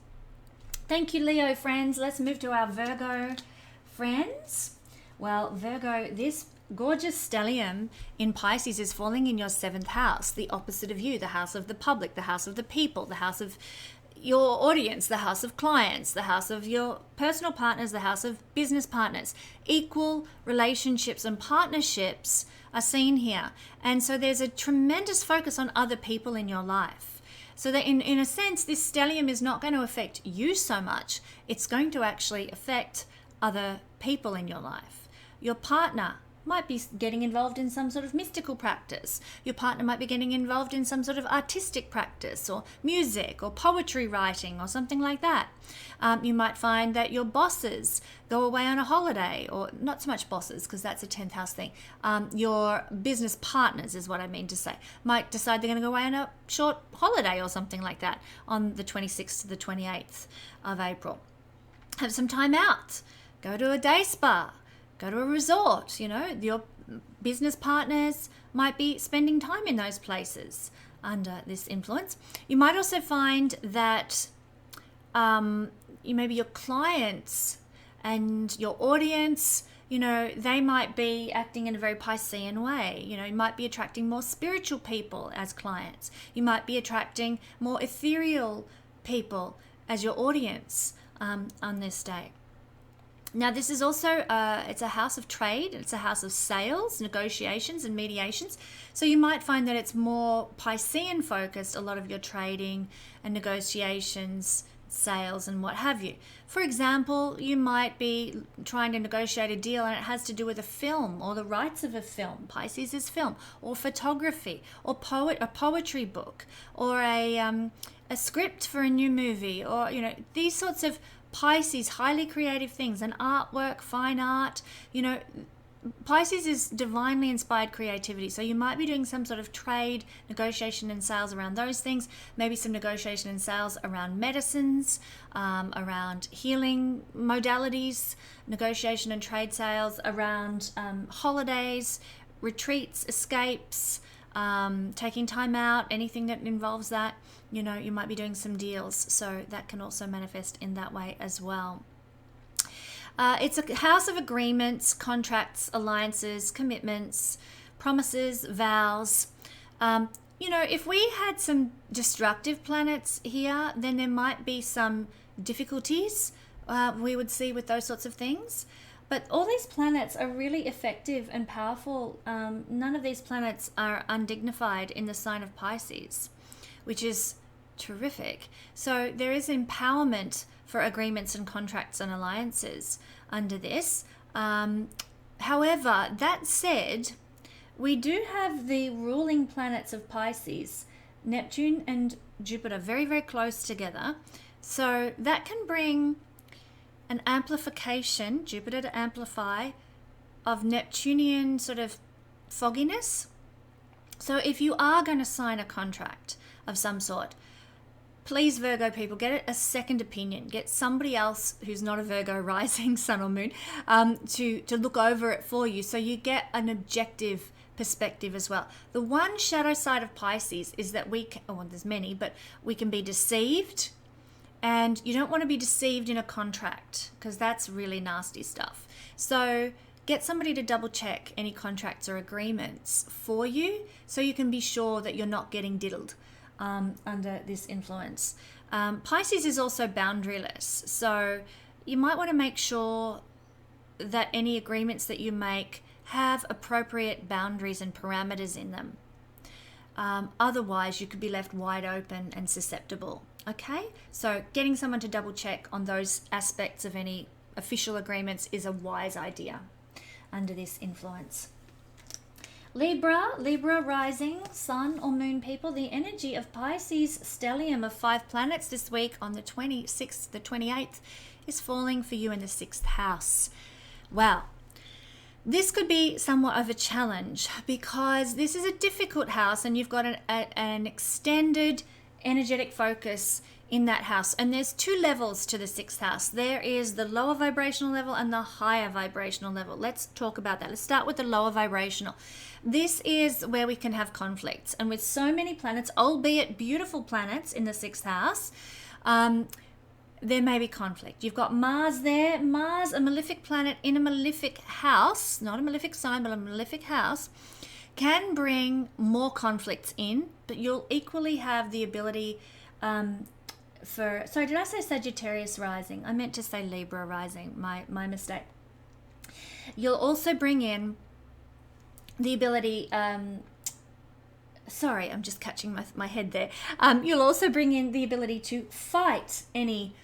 Thank you, Leo friends. Let's move to our Virgo friends. Well, Virgo, this gorgeous stellium in Pisces is falling in your 7th house, the opposite of you, the house of the public, the house of the people, the house of your audience, the house of clients, the house of your personal partners, the house of business partners. Equal relationships and partnerships are seen here. And so there's a tremendous focus on other people in your life. So that in a sense, this stellium is not going to affect you so much. It's going to actually affect other people in your life. Your partner might be getting involved in some sort of mystical practice. Your partner might be getting involved in some sort of artistic practice or music or poetry writing or something like that. You might find that your bosses go away on a holiday, or not so much bosses because that's a 10th house thing. Your business partners is what I mean to say, might decide they're going to go away on a short holiday or something like that on the 26th to the 28th of April. Have some time out. Go to a day spa. Go to a resort. Your business partners might be spending time in those places under this influence. You might also find that maybe your clients and your audience, they might be acting in a very Piscean way. You might be attracting more spiritual people as clients. You might be attracting more ethereal people as your audience on this day. Now, this is also, it's a house of trade. It's a house of sales, negotiations, and mediations. So you might find that it's more Piscean focused, a lot of your trading and negotiations, sales, and what have you. For example, you might be trying to negotiate a deal and it has to do with a film or the rights of a film. Pisces is film, or photography, or a poetry book, or a script for a new movie, or, these sorts of Pisces, highly creative things, and artwork, fine art. Pisces is divinely inspired creativity. So you might be doing some sort of trade, negotiation, and sales around those things. Maybe some negotiation and sales around medicines, around healing modalities, negotiation and trade sales around holidays, retreats, escapes, taking time out, anything that involves that. You might be doing some deals, so that can also manifest in that way as well. It's a house of agreements, contracts, alliances, commitments, promises, vows. If we had some destructive planets here, then there might be some difficulties we would see with those sorts of things. But all these planets are really effective and powerful. None of these planets are undignified in the sign of Pisces, which is terrific. So there is empowerment for agreements and contracts and alliances under this. However, that said, we do have the ruling planets of Pisces, Neptune and Jupiter, very, very close together. So that can bring an amplification, Jupiter to amplify, of Neptunian sort of fogginess. So if you are going to sign a contract of some sort, please, Virgo people, get a second opinion. Get somebody else who's not a Virgo rising, sun or moon, to look over it for you, so you get an objective perspective as well. The one shadow side of Pisces is that there's many, but we can be deceived, and you don't want to be deceived in a contract because that's really nasty stuff. So get somebody to double check any contracts or agreements for you so you can be sure that you're not getting diddled under this influence. Pisces is also boundaryless, so you might want to make sure that any agreements that you make have appropriate boundaries and parameters in them. Otherwise, you could be left wide open and susceptible. Okay, so getting someone to double check on those aspects of any official agreements is a wise idea under this influence. Libra rising, sun or moon people, the energy of Pisces stellium of 5 planets this week on the 26th, the 28th is falling for you in the 6th house. Well, this could be somewhat of a challenge because this is a difficult house and you've got an extended energetic focus in that house. And there's two levels to the sixth house. There is the lower vibrational level and the higher vibrational level. Let's talk about that. Let's start with the lower vibrational. This is where we can have conflicts. And with so many planets, albeit beautiful planets in the sixth house, there may be conflict. You've got Mars there. Mars, a malefic planet in a malefic house, not a malefic sign, but a malefic house, can bring more conflicts in, but you'll equally have the ability sorry, did I say Sagittarius rising? I meant to say Libra rising, my mistake. You'll also bring in the ability, sorry, I'm just catching my head there. You'll also bring in the ability to fight any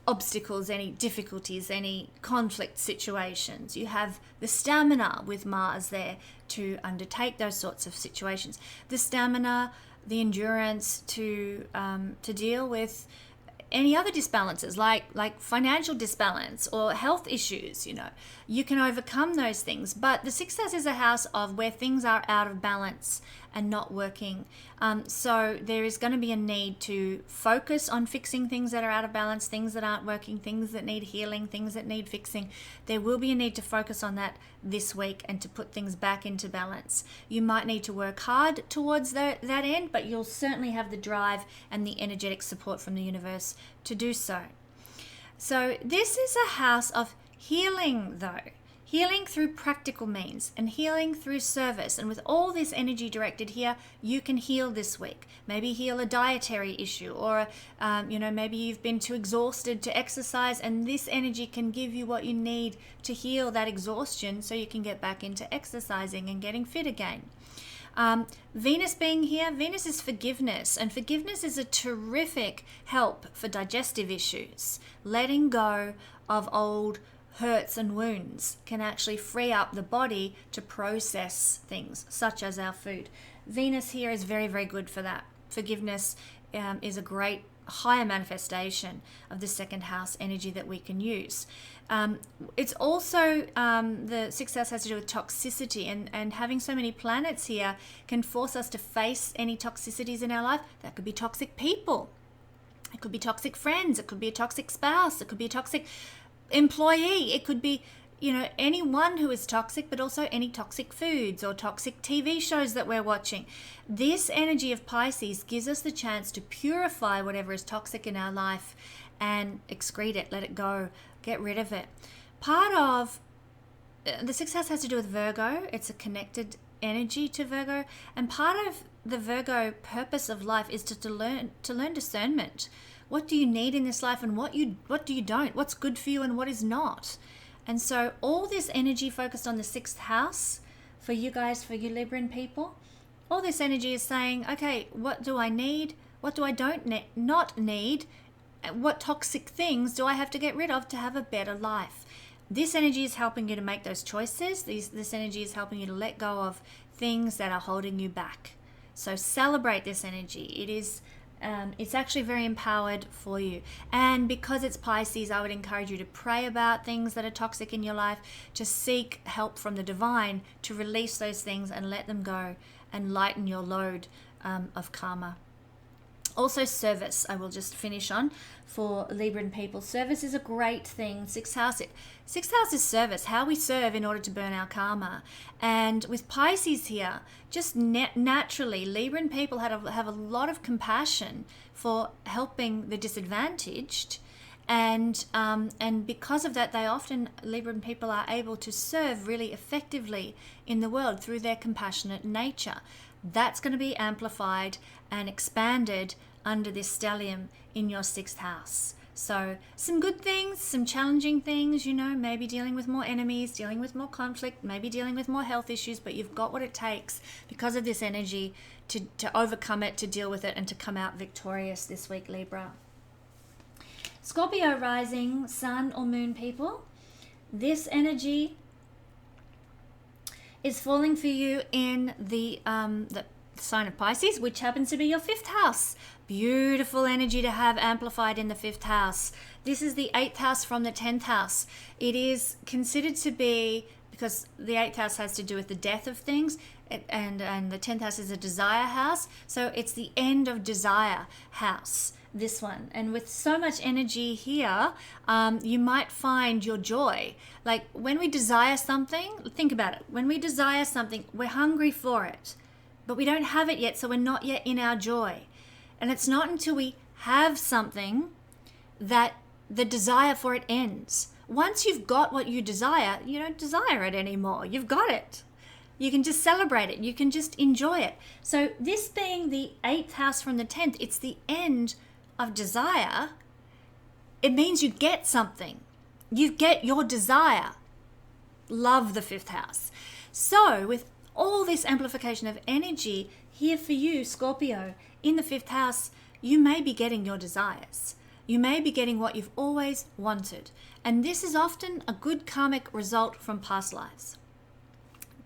obstacles, any difficulties, any conflict situations. You have the stamina with Mars there to undertake those sorts of situations. The stamina, the endurance to deal with any other disbalances, like financial disbalance or health issues. You can overcome those things. But the sixth house is a house of where things are out of balance and not working. So there is going to be a need to focus on fixing things that are out of balance, things that aren't working, things that need healing, things that need fixing. There will be a need to focus on that this week and to put things back into balance. You might need to work hard towards that end, but you'll certainly have the drive and the energetic support from the universe to do so. So this is a house of healing, though. Healing through practical means and healing through service. And with all this energy directed here, you can heal this week. Maybe heal a dietary issue, or, maybe you've been too exhausted to exercise, and this energy can give you what you need to heal that exhaustion so you can get back into exercising and getting fit again. Venus being here, Venus is forgiveness, and forgiveness is a terrific help for digestive issues. Letting go of old hurts and wounds can actually free up the body to process things such as our food. Venus here is very, very good for that. Forgiveness is a great higher manifestation of the second house energy that we can use. It's also, the sixth house has to do with toxicity, and having so many planets here can force us to face any toxicities in our life. That could be toxic people. It could be toxic friends. It could be a toxic spouse. It could be a toxic employee. It could be, anyone who is toxic, but also any toxic foods or toxic TV shows that we're watching. This energy of Pisces gives us the chance to purify whatever is toxic in our life and excrete it, let it go, get rid of it. Part of the sixth house has to do with Virgo. It's a connected energy to Virgo, and part of the Virgo purpose of life is to learn discernment. What do you need in this life, and what do you don't? What's good for you and what is not? And so all this energy focused on the sixth house for you guys, for you Libran people, all this energy is saying, okay, what do I need? What do I not need? What toxic things do I have to get rid of to have a better life? This energy is helping you to make those choices. This energy is helping you to let go of things that are holding you back. So celebrate this energy. It's actually very empowered for you. And because it's Pisces, I would encourage you to pray about things that are toxic in your life, to seek help from the divine to release those things and let them go and lighten your load of karma. Also service, I will just finish on for Libran people. Service is a great thing. Sixth house is service, how we serve in order to burn our karma. And with Pisces here, just naturally, Libran people have a lot of compassion for helping the disadvantaged. And because of that, Libran people are able to serve really effectively in the world through their compassionate nature. That's going to be amplified and expanded under this stellium in your sixth house. So some good things, some challenging things, maybe dealing with more enemies, dealing with more conflict, maybe dealing with more health issues, but you've got what it takes because of this energy to overcome it, to deal with it, and to come out victorious this week, Libra. Scorpio rising, sun or moon people, this energy is falling for you in the sign of Pisces, which happens to be your fifth house. Beautiful energy to have amplified in the fifth house. This is the 8th house from the 10th house. It is considered to be, because the 8th house has to do with the death of things, and the 10th house is a desire house. So it's the end of desire house, this one. And with so much energy here, you might find your joy. Like when we desire something, think about it. When we desire something, we're hungry for it, but we don't have it yet, so we're not yet in our joy. And it's not until we have something that the desire for it ends. Once you've got what you desire, you don't desire it anymore. You've got it. You can just celebrate it. You can just enjoy it. So this being the 8th house from the 10th, it's the end of desire. It means you get something. You get your desire. Love the 5th house. So with all this amplification of energy here for you, Scorpio, in the 5th house, you may be getting your desires. You may be getting what you've always wanted. And this is often a good karmic result from past lives.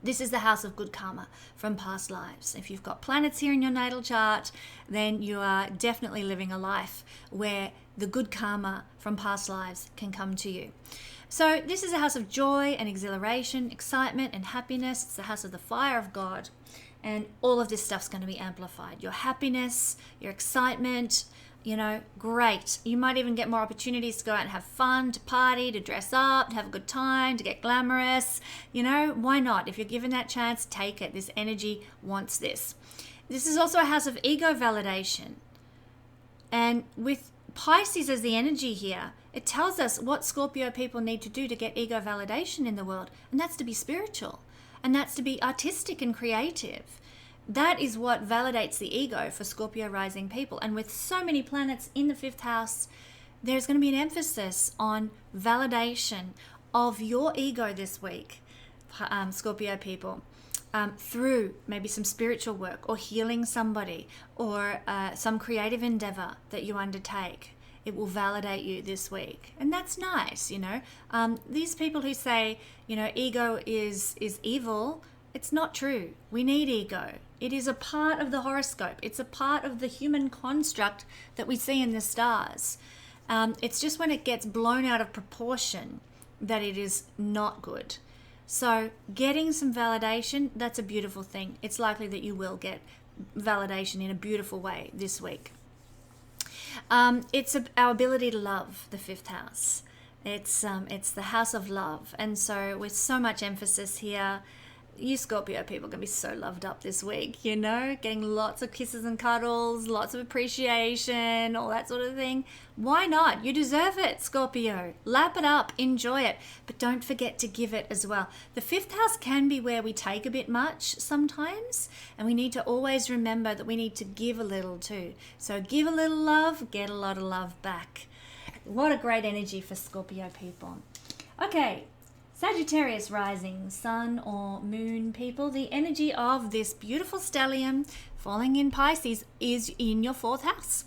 This is the house of good karma from past lives. If you've got planets here in your natal chart, then you are definitely living a life where the good karma from past lives can come to you. So this is a house of joy and exhilaration, excitement and happiness. It's the house of the fire of God. And all of this stuff's going to be amplified. Your happiness, your excitement, great. You might even get more opportunities to go out and have fun, to party, to dress up, to have a good time, to get glamorous. Why not? If you're given that chance, take it. This energy wants this. This is also a house of ego validation. And with Pisces as the energy here, it tells us what Scorpio people need to do to get ego validation in the world. And that's to be spiritual. And that's to be artistic and creative. That is what validates the ego for Scorpio rising people. And with so many planets in the 5th house, there's going to be an emphasis on validation of your ego this week, Scorpio people, through maybe some spiritual work or healing somebody or some creative endeavor that you undertake. It will validate you this week. And that's nice, These people who say, ego is evil, it's not true. We need ego. It is a part of the horoscope. It's a part of the human construct that we see in the stars. It's just when it gets blown out of proportion that it is not good. So getting some validation, that's a beautiful thing. It's likely that you will get validation in a beautiful way this week. It's our ability to love, the 5th house. It's the house of love. And so with so much emphasis here, you Scorpio people are going to be so loved up this week, getting lots of kisses and cuddles, lots of appreciation, all that sort of thing. Why not? You deserve it, Scorpio. Lap it up, enjoy it, but don't forget to give it as well. The 5th house can be where we take a bit much sometimes, and we need to always remember that we need to give a little too. So give a little love, get a lot of love back. What a great energy for Scorpio people. Okay. Sagittarius rising, sun or moon people, the energy of this beautiful stellium falling in Pisces is in your 4th house.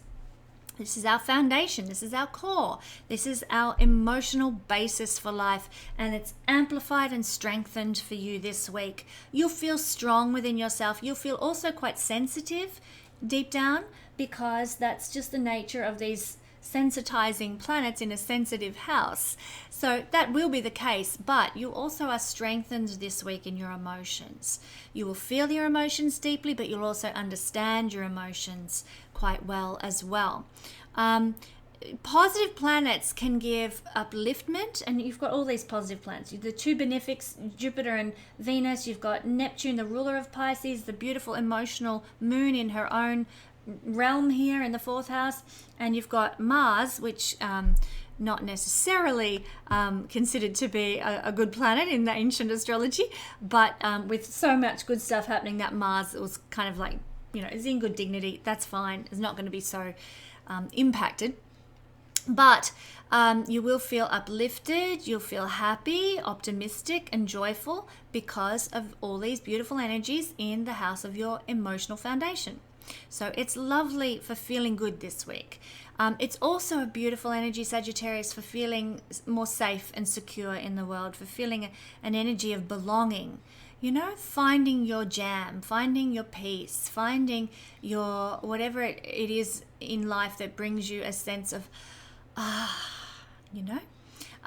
This is our foundation. This is our core. This is our emotional basis for life, and it's amplified and strengthened for you this week. You'll feel strong within yourself. You'll feel also quite sensitive deep down, because that's just the nature of these sensitizing planets in a sensitive house. So that will be the case, but you also are strengthened this week in your emotions. You will feel your emotions deeply, but you'll also understand your emotions quite well as well. Positive planets can give upliftment, and you've got all these positive planets. The two benefics, Jupiter and Venus. You've got Neptune, the ruler of Pisces, the beautiful emotional moon in her own realm here in the 4th house, and you've got Mars, which not necessarily considered to be a good planet in the ancient astrology, but with so much good stuff happening, that Mars was kind of like, is in good dignity. That's fine. It's not going to be so impacted, but you will feel uplifted, you'll feel happy, optimistic and joyful because of all these beautiful energies in the house of your emotional foundation. So it's lovely for feeling good this week. It's also a beautiful energy, Sagittarius, for feeling more safe and secure in the world, for feeling an energy of belonging, finding your jam, finding your peace, finding your whatever it is in life that brings you a sense of,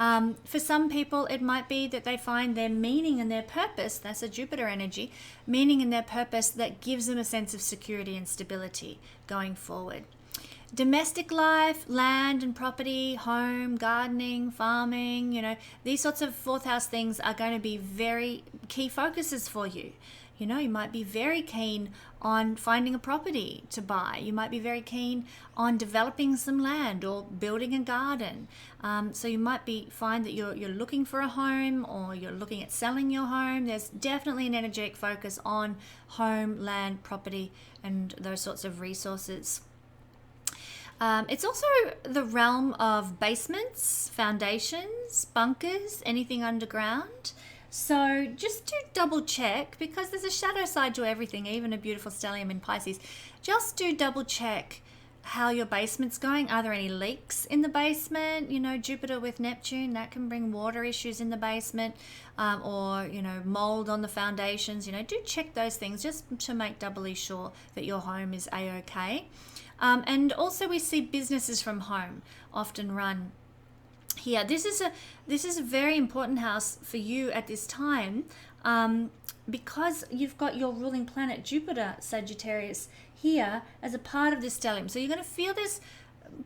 For some people, it might be that they find their meaning and their purpose, that's a Jupiter energy, meaning and their purpose that gives them a sense of security and stability going forward. Domestic life, land and property, home, gardening, farming, these sorts of fourth house things are going to be very key focuses for you. You might be very keen on finding a property to buy. You might be very keen on developing some land or building a garden. So you might find that you're looking for a home, or you're looking at selling your home. There's definitely an energetic focus on home, land, property, and those sorts of resources. It's also the realm of basements, foundations, bunkers, anything underground. So just to double check, because there's a shadow side to everything, even a beautiful stellium in Pisces, just do double check how your basement's going. Are there any leaks in the basement? Jupiter with Neptune, that can bring water issues in the basement, or mold on the foundations. Do check those things just to make doubly sure that your home is a-okay. And also we see businesses from home often run here. This is a very important house for you at this time, because you've got your ruling planet Jupiter, Sagittarius, here as a part of this stellium. So you're going to feel this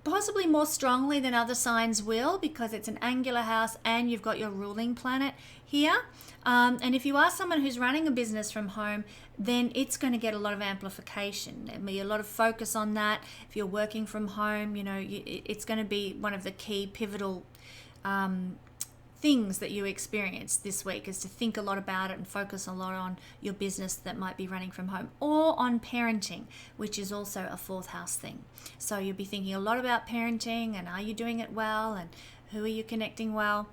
possibly more strongly than other signs will, because it's an angular house and you've got your ruling planet here. And if you are someone who's running a business from home, then it's going to get a lot of amplification. There'll be a lot of focus on that. If you're working from home, it's going to be one of the key pivotal things that you experience this week, is to think a lot about it and focus a lot on your business that might be running from home, or on parenting, which is also a fourth house thing. So you'll be thinking a lot about parenting, and are you doing it well, and who are you connecting well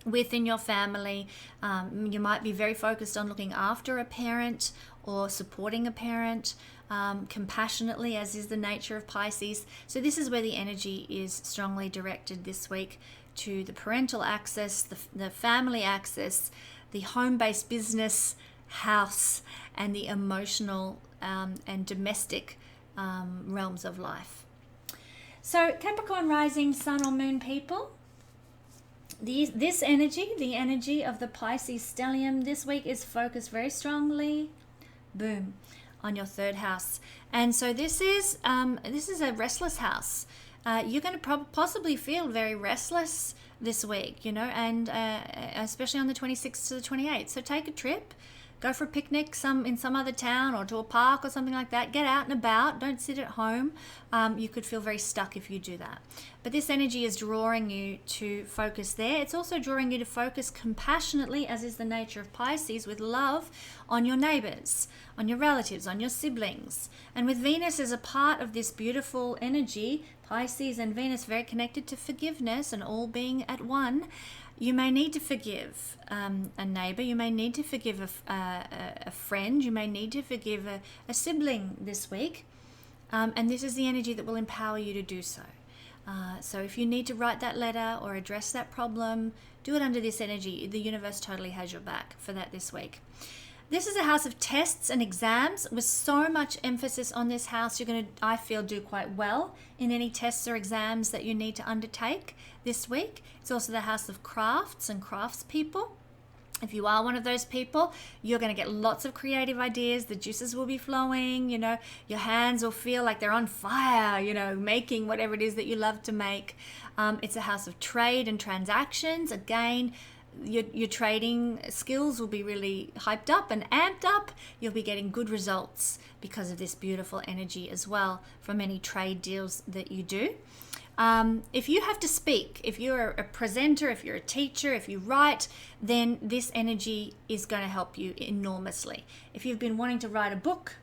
within your family. You might be very focused on looking after a parent or supporting a parent compassionately, as is the nature of Pisces. So this is where the energy is strongly directed this week, to the parental axis, the family axis, the home-based business house, and the emotional and domestic realms of life. So Capricorn rising, sun or moon people, this energy, the energy of the Pisces stellium this week, is focused very strongly, boom, on your third house. And so this is a restless house. You're going to possibly feel very restless this week, and especially on the 26th to the 28th. So take a trip, go for a picnic in some other town, or to a park or something like that. Get out and about. Don't sit at home. You could feel very stuck if you do that. But this energy is drawing you to focus there. It's also drawing you to focus compassionately, as is the nature of Pisces, with love on your neighbors, on your relatives, on your siblings. And with Venus as a part of this beautiful energy, Pisces and Venus very connected to forgiveness and all being at one. You may need to forgive a neighbor. You may need to forgive a friend. You may need to forgive a sibling this week. And this is the energy that will empower you to do so. So if you need to write that letter or address that problem, do it under this energy. The universe totally has your back for that this week. This is a house of tests and exams. With so much emphasis on this house, you're going to, I feel, do quite well in any tests or exams that you need to undertake this week. It's also the house of crafts and craftspeople. If you are one of those people, you're going to get lots of creative ideas. The juices will be flowing, your hands will feel like they're on fire, making whatever it is that you love to make. It's a house of trade and transactions. Again, your trading skills will be really hyped up and amped up. You'll be getting good results because of this beautiful energy as well from any trade deals that you do. If you have to speak, if you're a presenter, if you're a teacher, if you write, then this energy is going to help you enormously. If you've been wanting to write a book,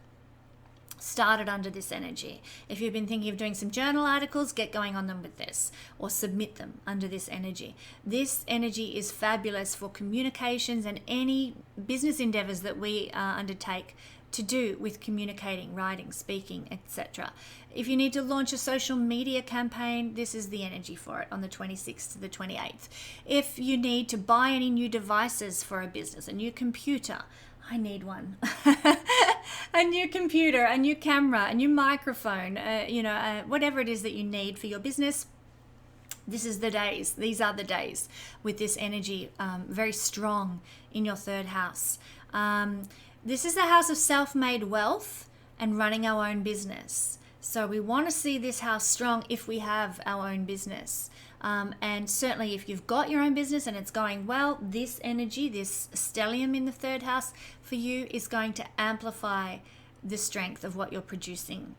start it under this energy. If you've been thinking of doing some journal articles, get going on them with this, or submit them under this energy. This energy is fabulous for communications and any business endeavors that we undertake to do with communicating, writing, speaking, etc. If you need to launch a social media campaign, this is the energy for it on the 26th to the 28th. If you need to buy any new devices for a business, a new computer, I need one. A new computer, a new camera, a new microphone, whatever it is that you need for your business, This is the days. These are the days with this energy very strong in your third house. This is the house of self-made wealth and running our own business. So we want to see this house strong if we have our own business. And certainly if you've got your own business and it's going well, this energy, this stellium in the third house for you is going to amplify the strength of what you're producing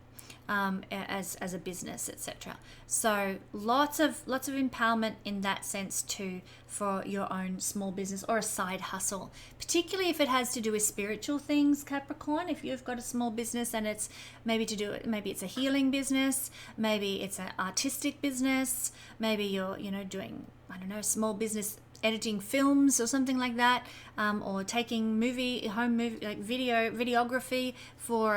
as a business, etc. So lots of empowerment in that sense too for your own small business or a side hustle, particularly if it has to do with spiritual things, Capricorn. If you've got a small business and it's maybe it's a healing business, maybe it's an artistic business, maybe you're doing, I don't know, small business editing films or something like that, or taking home movie like videography for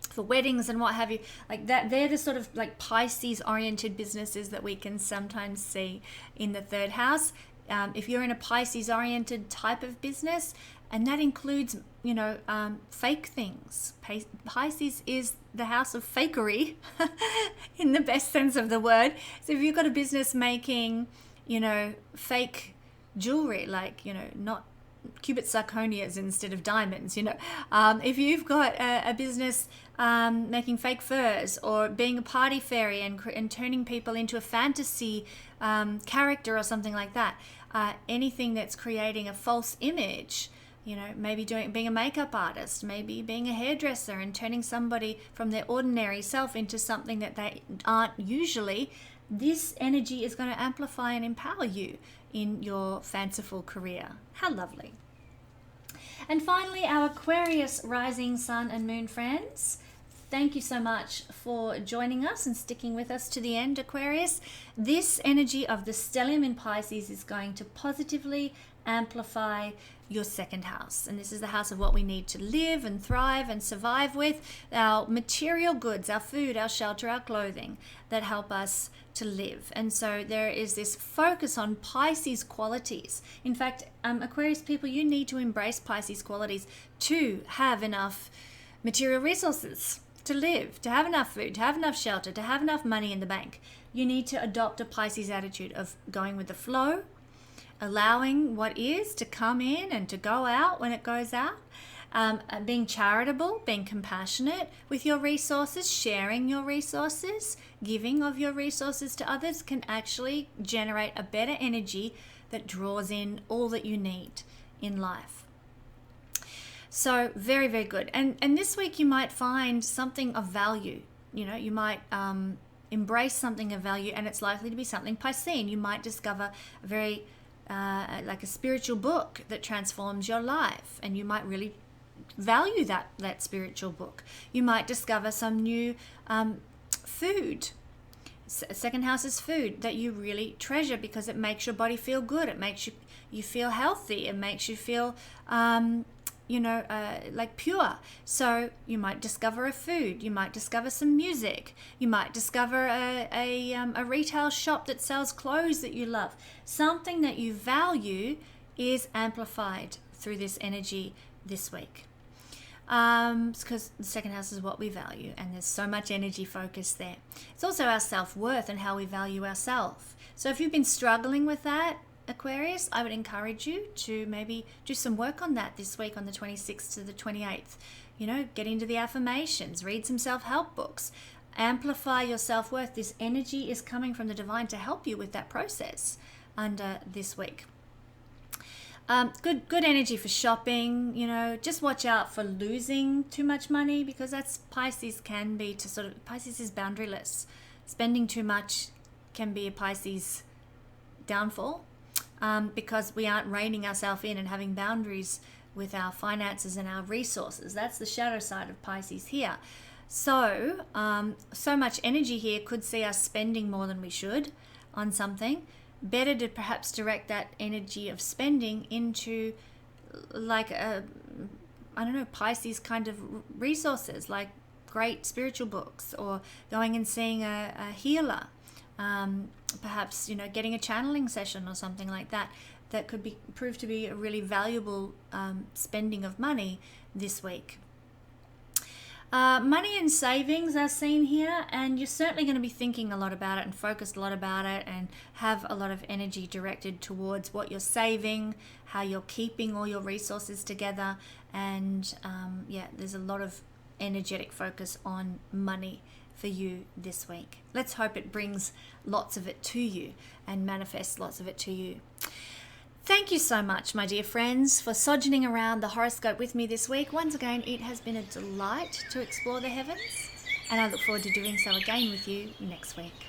for weddings and what have you, like that. They're the sort of like Pisces oriented businesses that we can sometimes see in the third house. If you're in a Pisces oriented type of business, and that includes fake things. Pisces is the house of fakery in the best sense of the word. So if you've got a business making fake jewelry, like not cubit zirconias instead of diamonds, if you've got a business making fake furs, or being a party fairy and turning people into a fantasy character or something like that, anything that's creating a false image, maybe being a makeup artist, maybe being a hairdresser and turning somebody from their ordinary self into something that they aren't usually, this energy is going to amplify and empower you in your fanciful career. How lovely. And finally, our Aquarius rising sun and moon friends. Thank you so much for joining us and sticking with us to the end, Aquarius. This energy of the stellium in Pisces is going to positively amplify your second house. And this is the house of what we need to live and thrive and survive with, our material goods, our food, our shelter, our clothing that help us to live. And so there is this focus on Pisces qualities. In fact, Aquarius people, you need to embrace Pisces qualities to have enough material resources to live, to have enough food, to have enough shelter, to have enough money in the bank. You need to adopt a Pisces attitude of going with the flow, allowing what is to come in and to go out when it goes out, being charitable, being compassionate with your resources, sharing your resources, giving of your resources to others can actually generate a better energy that draws in all that you need in life. So very, very good. And this week you might find something of value. You might embrace something of value, and it's likely to be something Piscean. You might discover a very like a spiritual book that transforms your life, and you might really value that spiritual book. You might discover some new food. Second house is food that you really treasure because it makes your body feel good. It makes you feel healthy. It makes you feel like pure. So you might discover a food. You might discover some music. You might discover a retail shop that sells clothes that you love. Something that you value is amplified through this energy this week. Because the second house is what we value, and there's so much energy focused there. It's also our self-worth and how we value ourselves. So if you've been struggling with that, Aquarius, I would encourage you to maybe do some work on that this week on the 26th to the 28th. Get into the affirmations, read some self-help books, amplify your self-worth. This energy is coming from the divine to help you with that process under this week. Good energy for shopping. Just watch out for losing too much money, because that's Pisces can be Pisces is boundaryless. Spending too much can be a Pisces downfall. Because we aren't reining ourselves in and having boundaries with our finances and our resources. That's the shadow side of Pisces here. So much energy here could see us spending more than we should on something. Better to perhaps direct that energy of spending into like Pisces kind of resources, like great spiritual books, or going and seeing a healer. Perhaps getting a channeling session or something like that could prove to be a really valuable spending of money this week. Money and savings are seen here, and you're certainly going to be thinking a lot about it and focused a lot about it and have a lot of energy directed towards what you're saving, how you're keeping all your resources together, and there's a lot of energetic focus on money for you this week. Let's hope it brings lots of it to you and manifests lots of it to you. Thank you so much, my dear friends, for sojourning around the horoscope with me this week. Once again, it has been a delight to explore the heavens, and I look forward to doing so again with you next week.